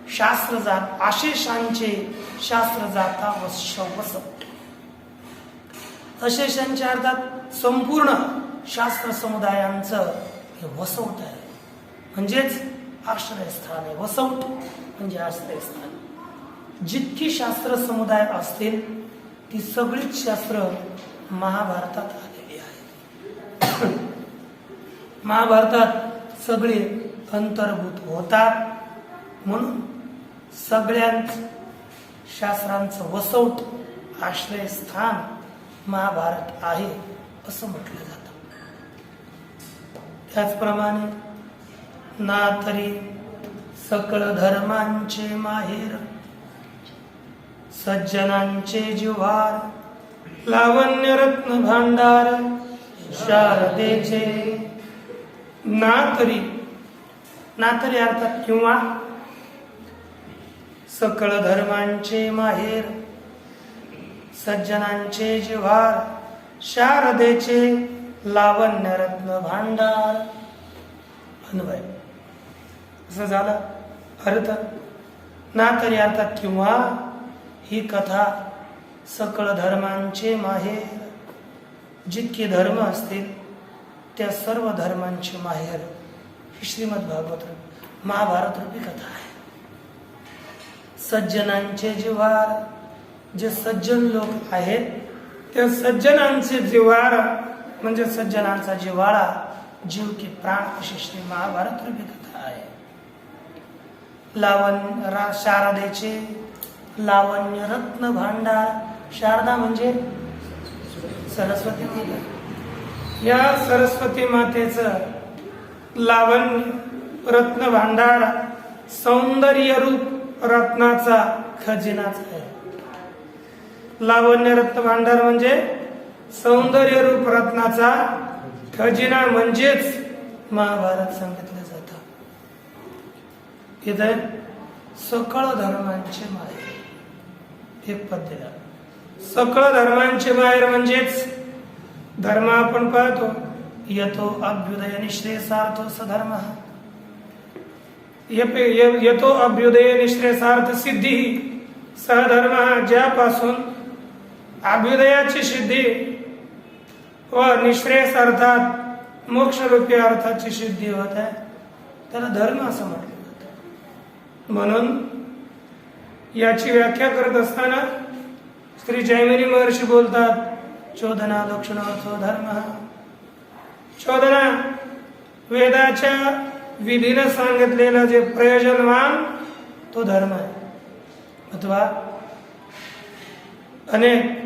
Speaker 1: शास्त्र जात अशेषांचे शास्त्र जाता वसवट. अशेषांचे अर्थात संपूर्ण शास्त्र समुदायांचं हे वसवट आहे, म्हणजेच आश्रयस्थान आहे. वसवट म्हणजे आश्रयस्थान. जितकी शास्त्र समुदाय असतील ती सगळीच शास्त्र महाभारतात आलेली आहेत. महाभारतात सगळे अंतर्भूत होतात, म्हणून सगळ्यांच शास्त्रांचं वसवट आश्रयस्थान महाभारत आहे असं म्हटलं जातं. त्याचप्रमाणे ना तरी सकळ धर्मांचे माहेर, सज्जनांचे जिव्हार, लावण्य रत्न भांडार शारदेचे. ना तरी अर्थात किंवा, सकळ धर्मांचे माहेर, सज्जनांचे जिव्हार, शारदेचे लावण्य रत्न भांडार. अन्वय असं झालं. अर्थ ना तरी अर्थात किंवा ही कथा सकळ धर्मांचे माहेर, जितके धर्म असतील त्या सर्व धर्मांचे माहेर ही श्रीमद भागवत महाभारत रूपी कथा आहे. सज्जनांचे जिव्हार, जे सज्जन लोक आहेत त्या सज्जनांचे जिव्हार म्हणजे सज्जनांचा जिव्हाळा, जीव की प्राण अशी श्री महाभारत रूपी कथा आहे. शारदेचे लावण्य रत्न भांडार. शारदा म्हणजे सरस्वती माता. या सरस्वती मातेचं लावण्य रत्न भांडार सौंदर्य रूप रत्नाचा खजिनाच आहे. लावण्य रत्न भांडार म्हणजे सौंदर्य रूप रत्नाचा खजिना म्हणजेच महाभारत सांगितलं जातं. इथे सकळ धर्मांचे माहेर एक पद्य. सकळ धर्मांचे माहेर म्हणजेच धर्म आपण पाहतो. यतो अभ्युदय निश्रेयसार्थ सधर्म. यतो अभ्युदय निश्रेयसार्थ सिद्धी सहधर्म. ज्यापासून अभ्युदयाची सिद्धी व निश्रेयस अर्थात मोक्षरूपी अर्थाची सिद्धी होत आहे त्याला धर्म असं म्हटलं जातं. म्हणून याची व्याख्या करत असताना श्री जैमिनी महर्षी बोलतात, चोदना लक्षणार्थो धर्म. चोदना वेदाच्या विधीनं सांगितलेलं जे प्रयोजनवान तो धर्म आहे. अथवा अनेक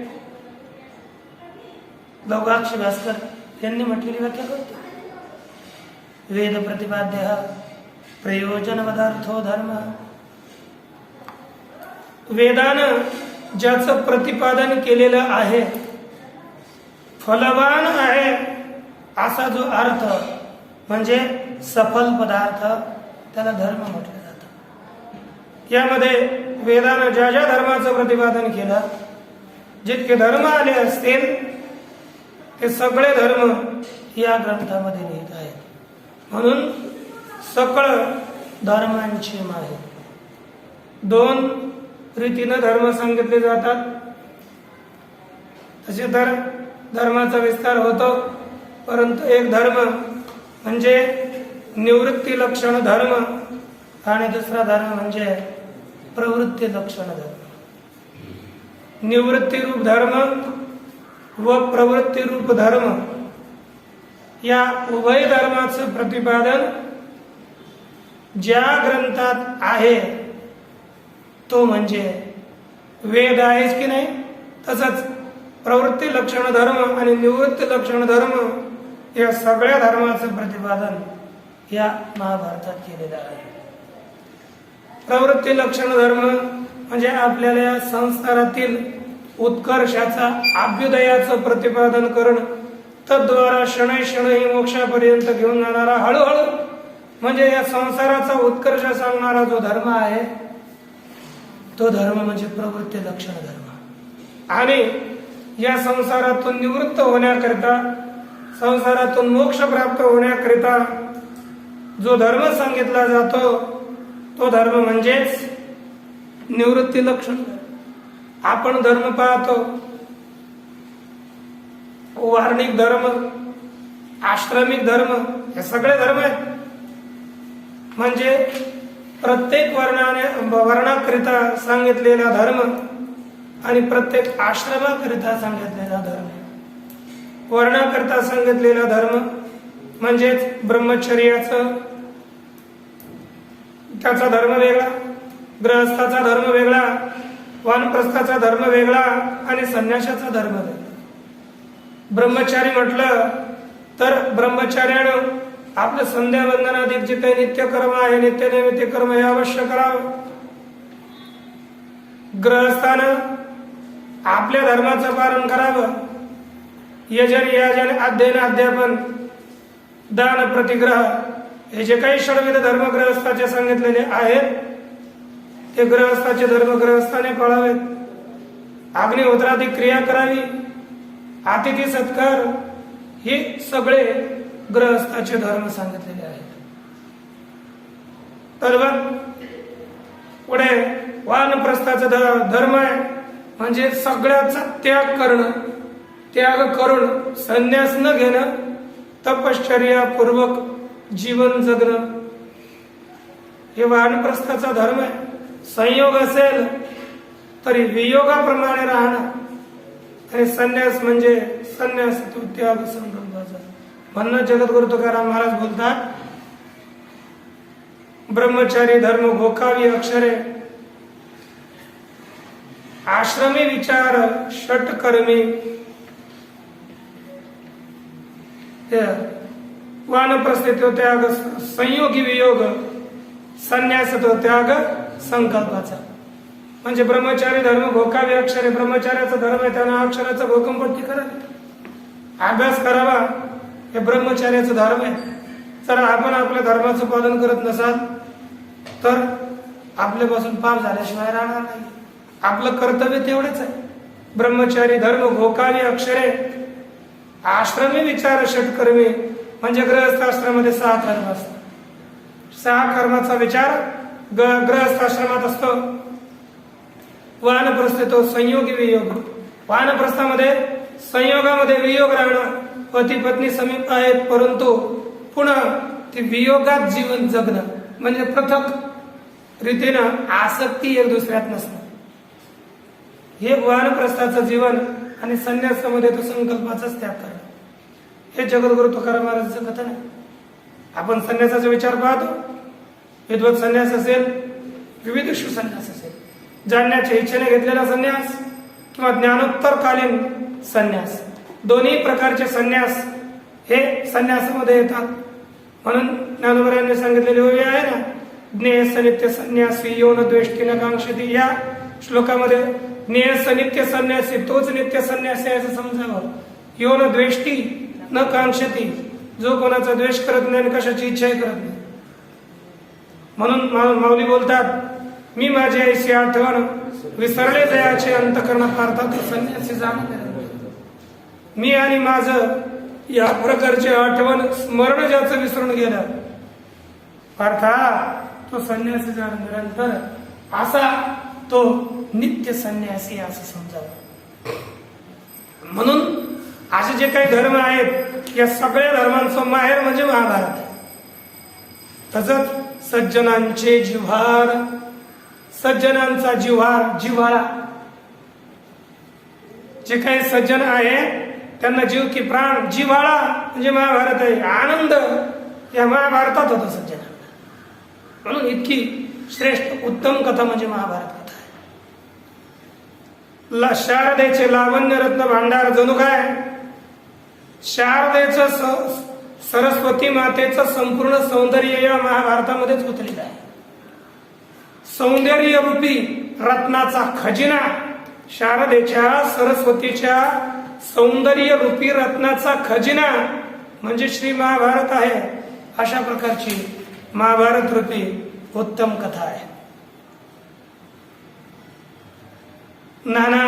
Speaker 1: लौगाक्ष भास्कर यांनी म्हटलेली व्याख्या करतो, वेद प्रतिपाद्य प्रयोजन पदार्थो धर्म. वेदानं ज्याचं प्रतिपादन केलेलं आहे, फलवान आहे असा जो अर्थ म्हणजे सफल पदार्थ त्याला धर्म म्हटलं जातं. यामध्ये वेदानं ज्या ज्या धर्माचं प्रतिपादन केलं, जितके धर्म आले असतील ते सगळे धर्म या ग्रंथामध्ये लिहित आहेत. म्हणून सकळ धर्मांची माहेर. दोन रीतीनं धर्म सांगितले जातात. तसे तर धर्माचा विस्तार होतो, परंतु एक धर्म म्हणजे निवृत्ती लक्षण धर्म आणि दुसरा धर्म म्हणजे प्रवृत्ती लक्षण धर्म. निवृत्ती रूप धर्म व प्रवृत्ती रूप धर्म या उभय धर्माचं प्रतिपादन ज्या ग्रंथात आहे तो म्हणजे वेद आहेच की नाही, तसंच प्रवृत्ती लक्षण धर्म आणि निवृत्ती लक्षण धर्म या सगळ्या धर्माचं प्रतिपादन या महाभारतात केलेलं आहे. प्रवृत्ती लक्षण धर्म म्हणजे आपल्याला या संसारातील उत्कर्षाचा अभ्युदयाचं प्रतिपादन करणं, तद्वारा शनैशनही मोक्षापर्यंत घेऊन जाणारा हळूहळू म्हणजे या संसाराचा उत्कर्ष सांगणारा जो धर्म आहे तो धर्म म्हणजे प्रवृत्ती लक्षण धर्म. आणि या संसारातून निवृत्त होण्याकरिता, संसारातून मोक्ष प्राप्त होण्याकरिता जो धर्म सांगितला जातो तो धर्म म्हणजेच
Speaker 2: निवृत्ती लक्षण. आपण धर्म पाहतो, वार्णिक धर्म, आश्रमिक धर्म, हे सगळे धर्म आहेत. म्हणजे प्रत्येक वर्णाकरिता सांगितलेला धर्म आणि प्रत्येक आश्रमाकरिता सांगितलेला धर्म. वर्णाकरिता सांगितलेला धर्म म्हणजेच ब्रह्मचर्याचं, त्याचा धर्म वेगळा, गृहस्थाचा धर्म वेगळा, वानप्रस्थाचा धर्म वेगळा आणि संन्यासाचा धर्म वेगळा. ब्रह्मचारी म्हटलं तर ब्रह्मचार्यानं आपलं संध्या वंदनाधिक जे काही नित्यकर्म आहे, नित्यनैमित्य कर्म हे अवश्य करावं. गृहस्थानं आपल्या धर्माचं पालन करावं. यजन, याजन, अध्ययन, अध्यापन, दान, प्रतिग्रह हे जे काही षडविध धर्म गृहस्थाचे सांगितलेले आहेत ते गृहस्थाचे धर्म गृहस्थाने पाळावेत. अग्निहोत्रादी क्रिया करावी, अतिथी सत्कार, हे सगळे गृहस्थाचे धर्म सांगितलेले आहेत. तर पुढे वानप्रस्थाचा धर्म आहे, म्हणजे सगळ्याचा त्याग करणं, त्याग करून संन्यास न घेणं, तपश्चर्यापूर्वक जीवन जगणं, हे वानप्रस्थाचा धर्म आहे. संयोग असेल तरी वियोगाप्रमाणे राहणं, आणि संन्यास म्हणजे संन्यास तो त्याग संकल्पाचा. म्हणून जगद्गुरु तुकाराम महाराज बोलतात, ब्रह्मचारी धर्म घोकावी अक्षरे, आश्रमी विचार षटकर्मी. वानप्रस्थे तो त्याग संयोगी वियोग, संन्यास तो त्याग संकल्पाचा. म्हणजे ब्रह्मचारी धर्म घोकावे अक्षरे, ब्रह्मचार्याचा धर्म आहे त्यानं अक्षराचं घोकंपट्टी करावी, अभ्यास करावा, हे ब्रह्मचार्याचं धर्म आहे. जर आपण आपल्या धर्माचं पालन करत नसाल तर आपल्यापासून पाप झाल्याशिवाय राहणार नाही. आपलं कर्तव्य तेवढेच आहे. ब्रह्मचारी धर्म घोकावी अक्षरे, आश्रमी विचार षटकर्मी. म्हणजे गृहस्थ आश्रमामध्ये 6 कर्म असतात. 6 कर्माचा विचार गृहस्थ आश्रमात असतो. वानप्रस्थ तो संयोगी वियोग. वानप्रस्थामध्ये संयोगामध्ये वियोग राहणं, पती पत्नी समीप आहेत परंतु पुन्हा ते वियोगात जीवन जगणं, म्हणजे पृथक रीतीनं आसक्ती एक दुसऱ्यात नसणं, हे वानप्रस्थाचं जीवन. आणि संन्यासामध्ये तो संकल्पाचाच त्याग करणं, हे जगद्गुरु तुकाराम महाराजांचं कथन आहे. आपण संन्यासाचा विचार पाहतो, विद्वत संन्यास असेल, विविधुषु संन्यास असेल, जाणण्याच्या इच्छेने घेतलेला संन्यास किंवा ज्ञानोत्तरकालीन संन्यास, दोन्ही प्रकारचे संन्यास हे संन्यासामध्ये येतात. म्हणून ज्ञानोबरांनी सांगितलेली ओवी आहे ना, ज्ञेय सनित्य संन्यासी यो न द्वेष्टी न कांक्षती. या श्लोकामध्ये ज्ञेय सनित्य संन्यासी तोच नित्य संन्यासी आहे असं समजावं. यो न द्वेष्टी न कांक्षती, जो कोणाचा द्वेष करत नाही आणि कशाची इच्छाही करत नाही. म्हणून माऊली बोलतात, मी माझी ऐशी आठवण विसरले दयाचे अंतकरण पार्थात संन्यासी जाणं. मी आणि माझं या प्रकारचे आठवण स्मरण ज्याचं विसरून गेलं पार्था तो संन्यासी जाणं निरंतर, असा तो नित्य संन्यासी असं समजावं. म्हणून असे जे काही धर्म आहेत या सगळ्या धर्मांचं माहेर म्हणजे महाभारत आहे. तसंच सज्जनांचे जिव्हार, सज्जनांचा जिव्हाळा, जे काही सज्जन आहे त्यांना जीव की प्राण, जिव्हाळा म्हणजे महाभारत आहे. आनंद या महाभारतात होतो सज्जनांना. म्हणून इतकी श्रेष्ठ उत्तम कथा म्हणजे महाभारत कथा आहे. शारदेचे लावण्य रत्न भांडार, जणू काय शारदेचं सरस्वती मातेचं संपूर्ण सौंदर्य या महाभारतामध्येच उतरलेलं आहे. सौंदर्य रूपी रत्नाचा खजिना, शारदेच्या सरस्वतीच्या सौंदर्य रूपी रत्नाचा खजिना म्हणजे श्री महाभारत आहे. अशा प्रकारची महाभारत रूपी उत्तम कथा आहे. नाना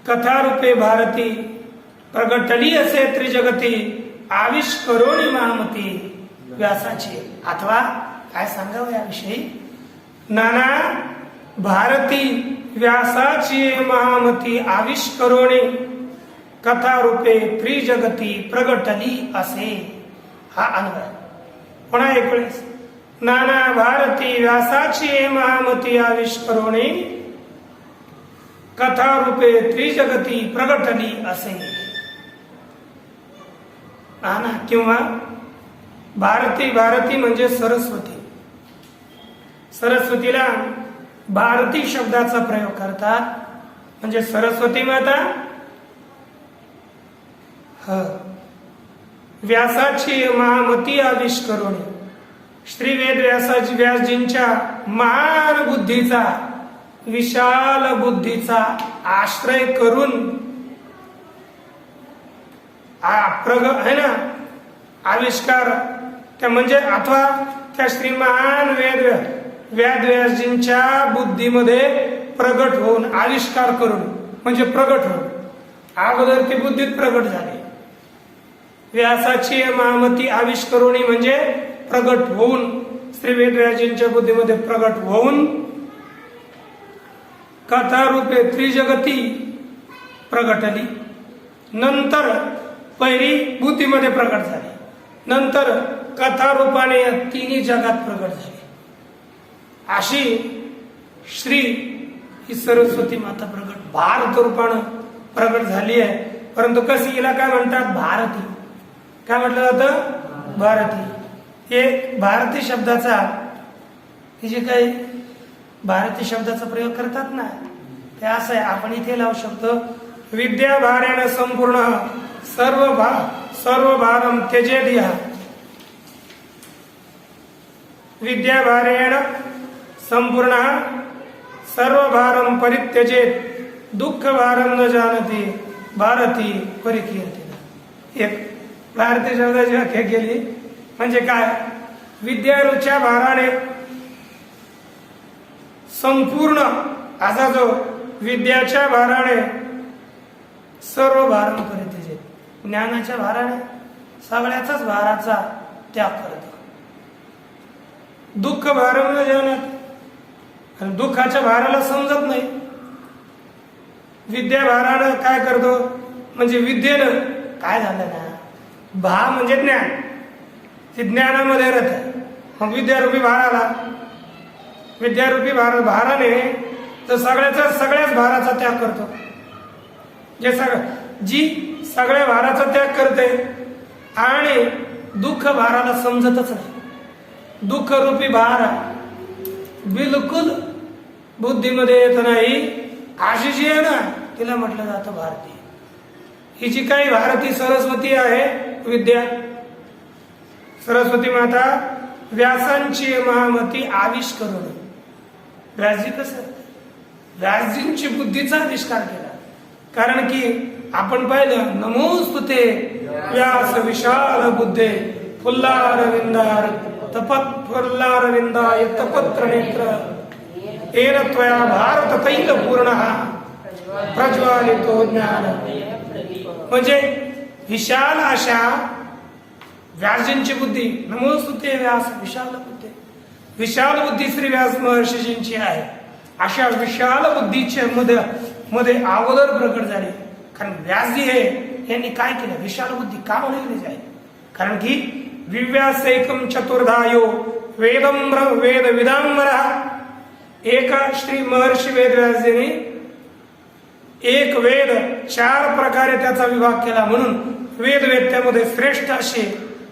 Speaker 2: कथा रूपे भारती प्रगटली असे त्रिजगती, आविष्करोणी महामती. व्यासाची. अथवा काय सांगावं याविषयी, नाना भारती व्यासाची महामती आविष्करोणे कथा रूपे त्रिजगती प्रगटली असे. हा अन्वय पुन्हा एक वेळेस. नाना भारती व्यासाची महामती आविष्करोणे कथा रूपे त्रिजगती प्रगटली असे. नाना किंवा भारती, भारती म्हणजे सरस्वती. सरस्वतीला भारती शब्दाचा प्रयोग करतात म्हणजे सरस्वती माता व्यासाची महामती आविष्करोणे. श्री वेद व्यासजींच्या महान बुद्धीचा, विशाल बुद्धीचा आश्रय करून है ना आविष्कार त्या म्हणजे अथवा त्या श्री महान व्यासजींच्या बुद्धीमध्ये प्रगट होऊन, आविष्कार करून म्हणजे प्रगट होऊन, अगोदर ती बुद्धीत प्रगट झाली. व्यासाची महामती आविष्करोणी म्हणजे प्रगट होऊन, श्री वेदव्यासजींच्या बुद्धीमध्ये प्रगट होऊन कथा रूपे त्रिजगती प्रगटली. नंतर पहिली बुद्धीमध्ये प्रगट झाली, नंतर कथा रूपाने तिन्ही जगात प्रगट झाली. अशी श्री ही सरस्वती माता प्रगट भारत रूपानं प्रगट झाली आहे. परंतु कशी हिला काय म्हणतात? भारती. काय म्हटलं जातं? भारती. हे भारती शब्दाचा, हे जे काही भारती शब्दाचा प्रयोग करतात ना, ते असं आहे. आपण इथे लावू शकतो विद्या भारेण संपूर्ण सर्व भारम त्यजेद यः. विद्या भारेण संपूर्ण सर्व भारम परित्यजेत दुःख भारम न जाणते भारती परिकीर्ती. एक भारतीय शब्दाची व्याख्या केली म्हणजे काय? विद्यारूच्या भाराने संपूर्ण असा जो विद्याच्या भाराने सर्व भारम परित्यजेत, ज्ञानाच्या भाराने सगळ्याचाच भाराचा त्याग करतो. दुःख भारम न जाणत, आणि दुःखाच्या भाराला समजत नाही. विद्या भारानं काय करतो म्हणजे विद्येनं काय झालं ना, भा म्हणजे ज्ञान, ते ज्ञानामध्ये राहत. मग विद्यारूपी भाराला, विद्यारूपी भाराने तर सगळ्याच भाराचा त्याग करतो. जे जी सगळ्या भाराचा त्याग करते आणि दुःख भाराला समजतच नाही. दुःख रूपी भार बिलकुल बुद्धीमध्ये येत नाही. अशी जी आहे ना, तिला म्हटलं जातं भारती. ही जी काही भारती सरस्वती आहे विद्या, सरस्वती माता व्यासांची महामती आविष्करोणे. व्यासजी कसं? व्यासजींची बुद्धीचा आविष्कार केला. कारण की आपण पाहिलं नमोस्तुते व्यास विशाल बुद्धे फुल्लारविंदार फुल्लारविंदाय तपत्र नेत्र येन त्वया भारत तैल पूर्ण प्रज्वालितो ज्ञान. म्हणजे विशाल अशा व्यासजींची बुद्धी, नमोस्तुते व्यास विशाल बुद्धी, विशाल बुद्धी श्री व्यास महर्षीजींची आहे. अशा विशाल बुद्धीच्या मध्ये अगोदर प्रकट झाले. कारण व्यासजी हे यांनी काय केलं? विशाल बुद्धी का बनवली जाईल? कारण की विव्यासैकम चतुर्धायो वेद विदांबरा. एका श्री महर्षी वेदव्यासजीने एक वेद 4 प्रकारे त्याचा विभाग केला. म्हणून वेदवेत्यामध्ये श्रेष्ठ असे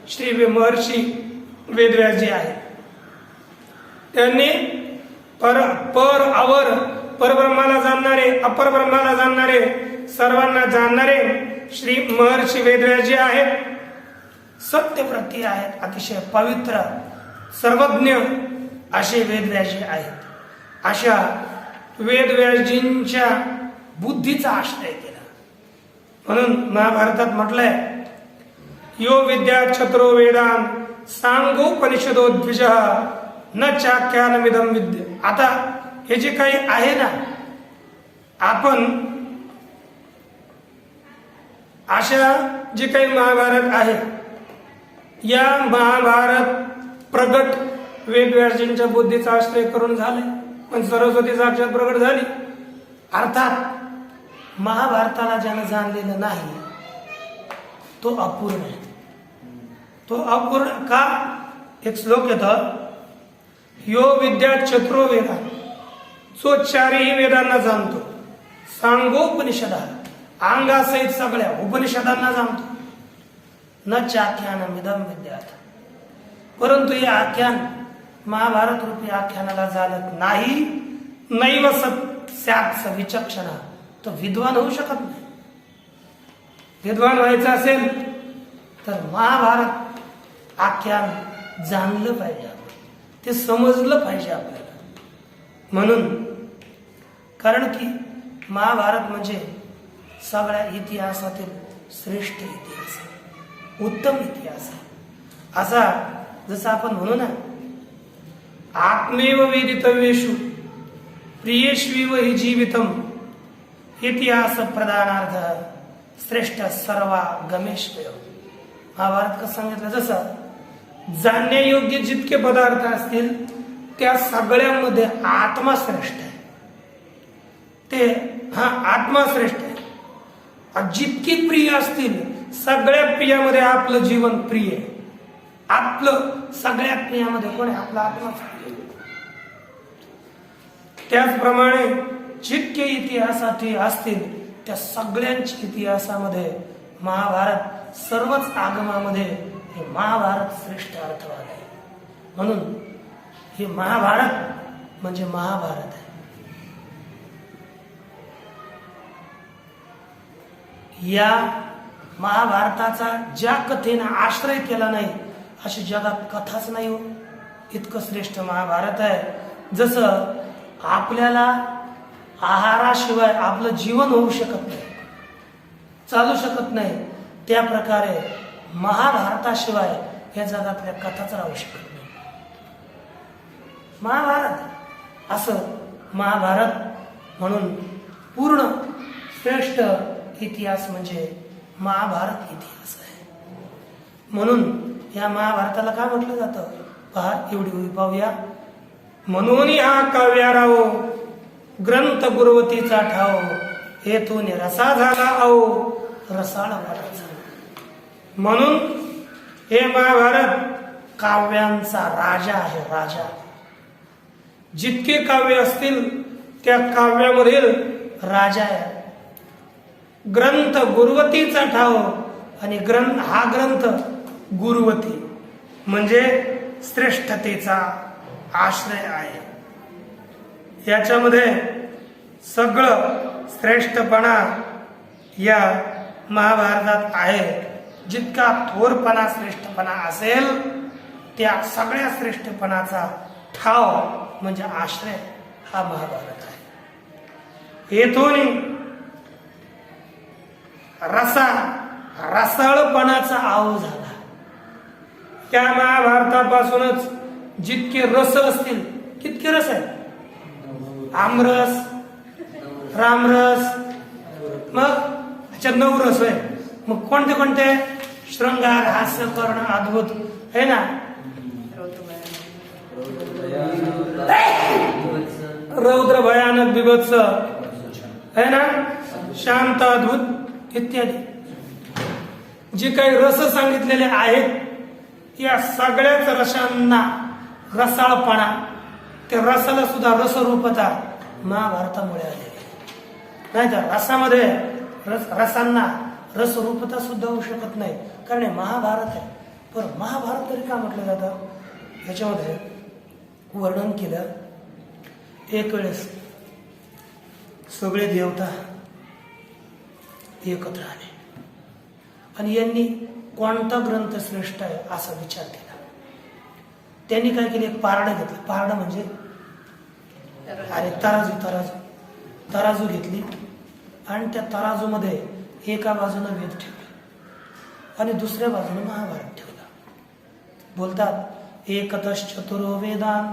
Speaker 2: श्री महर्षी वेदव्यासजी आहेत. त्यांनी अवर परब्रह्माला जाणणारे, अपर ब्रह्माला जाणणारे, सर्वांना जाणणारे श्री महर्षी वेदव्यासजी आहेत. सत्यव्रती आहेत, अतिशय पवित्र सर्वज्ञ असे वेदव्यासजी आहेत. अशा वेदव्यासजींच्या बुद्धीचा आश्रय केला. म्हणून महाभारतात म्हटलंय यो विद्या छत्रो वेदान सांगोपनिषदो द्विज न चाख्यानमिदं विद्य. आता हे जे काही आहे ना, आपण अशा जे काही महाभारत आहे, या महाभारत प्रगट वेदव्यासजींच्या बुद्धीचा आश्रय करून झाले. पण सरस्वती साक्षात प्रकट झाली. अर्थात महाभारताला ज्यानं जाणलेलं नाही तो अपूर्ण आहे. तो अपूर्ण का? एक श्लोक येतं, यो विद्या चतुरो वेदा, जो चारही वेदांना जाणतो, सांगोपनिषदा, अंगासहित सगळ्या उपनिषदांना जाणतो, न चाख्यानमिदं विद्यात, परंतु हे आख्यान महाभारत रूपी आख्यानाला जाणत नाही. नैव स्यात् विचक्षणा, तो विद्वान होऊ शकत नाही. विद्वान व्हायचं असेल तर महाभारत आख्यान जाणलं पाहिजे, ते समजलं पाहिजे आपल्याला. म्हणून कारण की महाभारत म्हणजे सगळ्या इतिहासातील श्रेष्ठ इतिहास आहे, उत्तम इतिहास आहे. असा जसं आपण म्हणू ना, आत्मेव वेदितव्येषु प्रियेष्वीव हि जीवितम इतिहास प्रदानार्थ श्रेष्ठ सर्वा गमेश्वय. महाभारत कसं सांगितलं, जसं जाणण्यायोग्य जितके पदार्थ असतील त्या सगळ्यामध्ये आत्मा श्रेष्ठ आहे. ते आत्मा श्रेष्ठ आहे. जितकी प्रिय असतील सगळ्या प्रियामध्ये आपलं जीवन प्रिय आहे. आपलं सगळ्यात प्रियामध्ये कोण आहे? आपला आत्मा प्रिय. त्याचप्रमाणे जितके इतिहासात असतील त्या सगळ्यांच्या इतिहासामध्ये महाभारत, सर्वच आगमामध्ये हे महाभारत श्रेष्ठ अर्थवाद आहे. म्हणून हे महाभारत म्हणजे महाभारत आहे. या महाभारताचा ज्या कथेनं आश्रय केला नाही अशी जगात कथाच नाही हो. इतकं श्रेष्ठ महाभारत आहे. जसं आपल्याला आहाराशिवाय आपलं जीवन होऊ शकत नाही, चालू शकत नाही, त्या प्रकारे महाभारताशिवाय या जगातल्या कथाच राहू शकत नाही. महाभारत असं महाभारत म्हणून पूर्ण श्रेष्ठ इतिहास म्हणजे महाभारत इतिहास आहे. म्हणून या महाभारताला काय म्हटलं जातं पहा, एवढी उभी पाहूया. म्हणून हा काव्याराव ग्रंथ गुरुवतीचा ठाव, हेतून रसा झाला आओ रसाळ वाटाचा. म्हणून हे महाभारत काव्यांचा राजा आहे, राजा. जितके काव्य असतील त्या काव्यामधील राजा आहे. ग्रंथ गुरुवतीचा ठाव, आणि हा ग्रंथ गुरुवती म्हणजे श्रेष्ठतेचा आश्रय आहे. याच्यामध्ये सगळं श्रेष्ठपणा या महाभारतात आहे. जितका थोरपणा श्रेष्ठपणा असेल त्या सगळ्या श्रेष्ठपणाचा ठाव म्हणजे आश्रय हा महाभारत आहे. येथून रसाळपणाचा आव झाला. त्या महाभारतापासूनच जितके रस असतील कितके रस आहेत? आमरस, रामरस, मग त्याच्यात 9 रस आहे. मग कोणते कोणते? शृंगार, हास्य, कर्ण, अद्भुत है ना, रौद्र, भयानक, बिभत्स है ना, शांत, अद्भुत इत्यादी. जे काही रस सांगितलेले आहेत या सगळ्याच रसांना रसाळपणा, त्या रसाला सुद्धा रसरूपता महाभारतामुळे आलेली. नाहीतर रसामध्ये रसांना रसरूपता सुद्धा होऊ शकत नाही, कारण हे महाभारत आहे. पण महाभारत तरी का म्हटलं जातं? ह्याच्यामध्ये वर्णन केलं, एक वेळेस सगळे देवता एकत्र आले आणि यांनी कोणता ग्रंथ श्रेष्ठ आहे असा विचार केला. त्यांनी काय केले? एक पारडं घेतलं. पारडं म्हणजे तराजू घेतली आणि त्या तराजूमध्ये एका बाजूने वेद ठेवला आणि दुसऱ्या बाजूने महाभारत ठेवला. बोलतात एकतश्चतुरो वेदान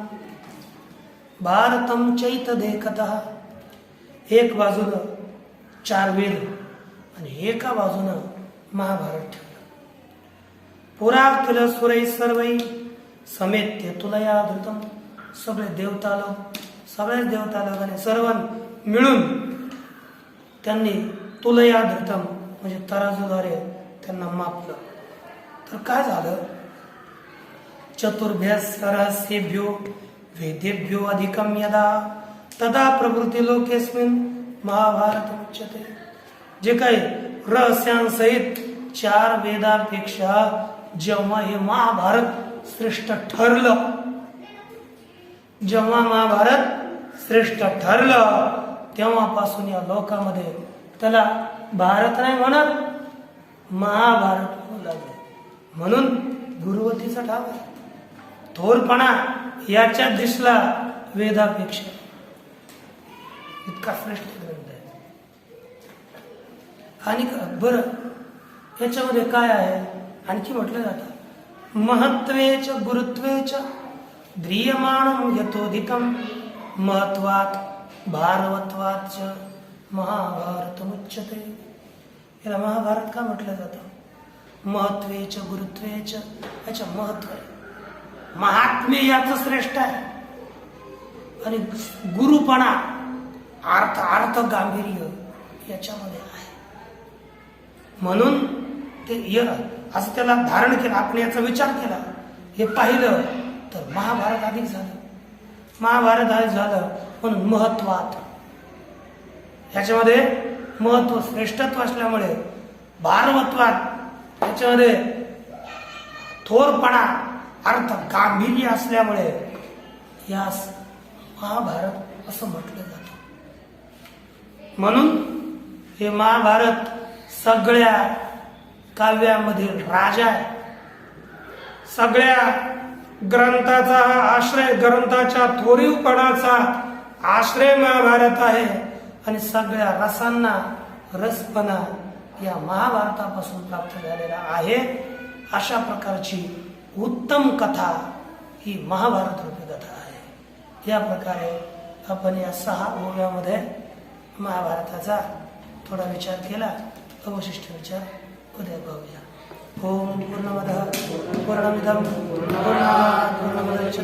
Speaker 2: भारतम चैत देखतः. एक बाजूनं 4 वेद आणि एका बाजूनं महाभारत ठेवलं. पुरा किल सुरै सर्वै समेत्य तुलया धृतम. सगळे देवता लोक
Speaker 1: सगळ्याच देवता लोकांनी सर्व मिळून त्यांनी तुलया धृतम म्हणजे तराजूद्वारे त्यांना मापलं. तर काय झालं? चतुर्भ्य रहस्येभ्यो वेदेभ्यो अधिकम यदा तदा प्रवृत्ती लोकेस्मिन महाभारत उच्यते. जे काही रहस्यांसहित 4 वेदापेक्षा जेव्हा हे महाभारत श्रेष्ठ ठरलं, जेव्हा महाभारत श्रेष्ठ ठरलं तेव्हापासून या लोकांमध्ये त्याला भारत नाही म्हणत महाभारत म्हणू लागले. म्हणून गुरुवतीचा ठाव आहे. थोरपणा याच्या दिसला वेदापेक्षा. इतका श्रेष्ठ ग्रंथ आहे. आणि बरं याच्यामध्ये काय आहे आणखी म्हटलं जातं महत्वेच गुरुत्वेच ध्रियमाणं यतोधिकं महत्वात भारवत्वाच महाभारतमुच्यते. याला महाभारत का म्हटलं जातं? महत्वेच गुरुत्वेच याचं महत्व आहे. महात्म्य याचं श्रेष्ठ आहे आणि गुरुपणा अर्थ गांभीर्य याच्यामध्ये आहे. म्हणून ते असं त्याला धारण केलं. आपण याचा विचार केला, हे पाहिलं तर महाभारत अधिक झालं. महाभारत अधिक झालं म्हणून महत्वात याच्यामध्ये महत्व श्रेष्ठत्व असल्यामुळे भारवत्वात याच्यामध्ये थोरपणा अर्थ गांभीर्य असल्यामुळे यास महाभारत असं म्हटलं जातं. म्हणून हे महाभारत सगळ्या काव्यामधील राजा आहे. सगळ्या ग्रंथाचा आश्रय, ग्रंथाच्या थोरीवपणाचा आश्रय महाभारत आहे. आणि सगळ्या रसांना रसपणा या महाभारतापासून प्राप्त झालेला आहे. अशा प्रकारची उत्तम कथा ही महाभारत रूपी कथा आहे. या प्रकारे आपण या 6 ओव्यामध्ये महाभारताचा थोडा विचार केला. अवशिष्ट विचार उद्या पाहूया. ओम पूर्णमदः पूर्णमिदं पूर्णात् पूर्णमुदच्यते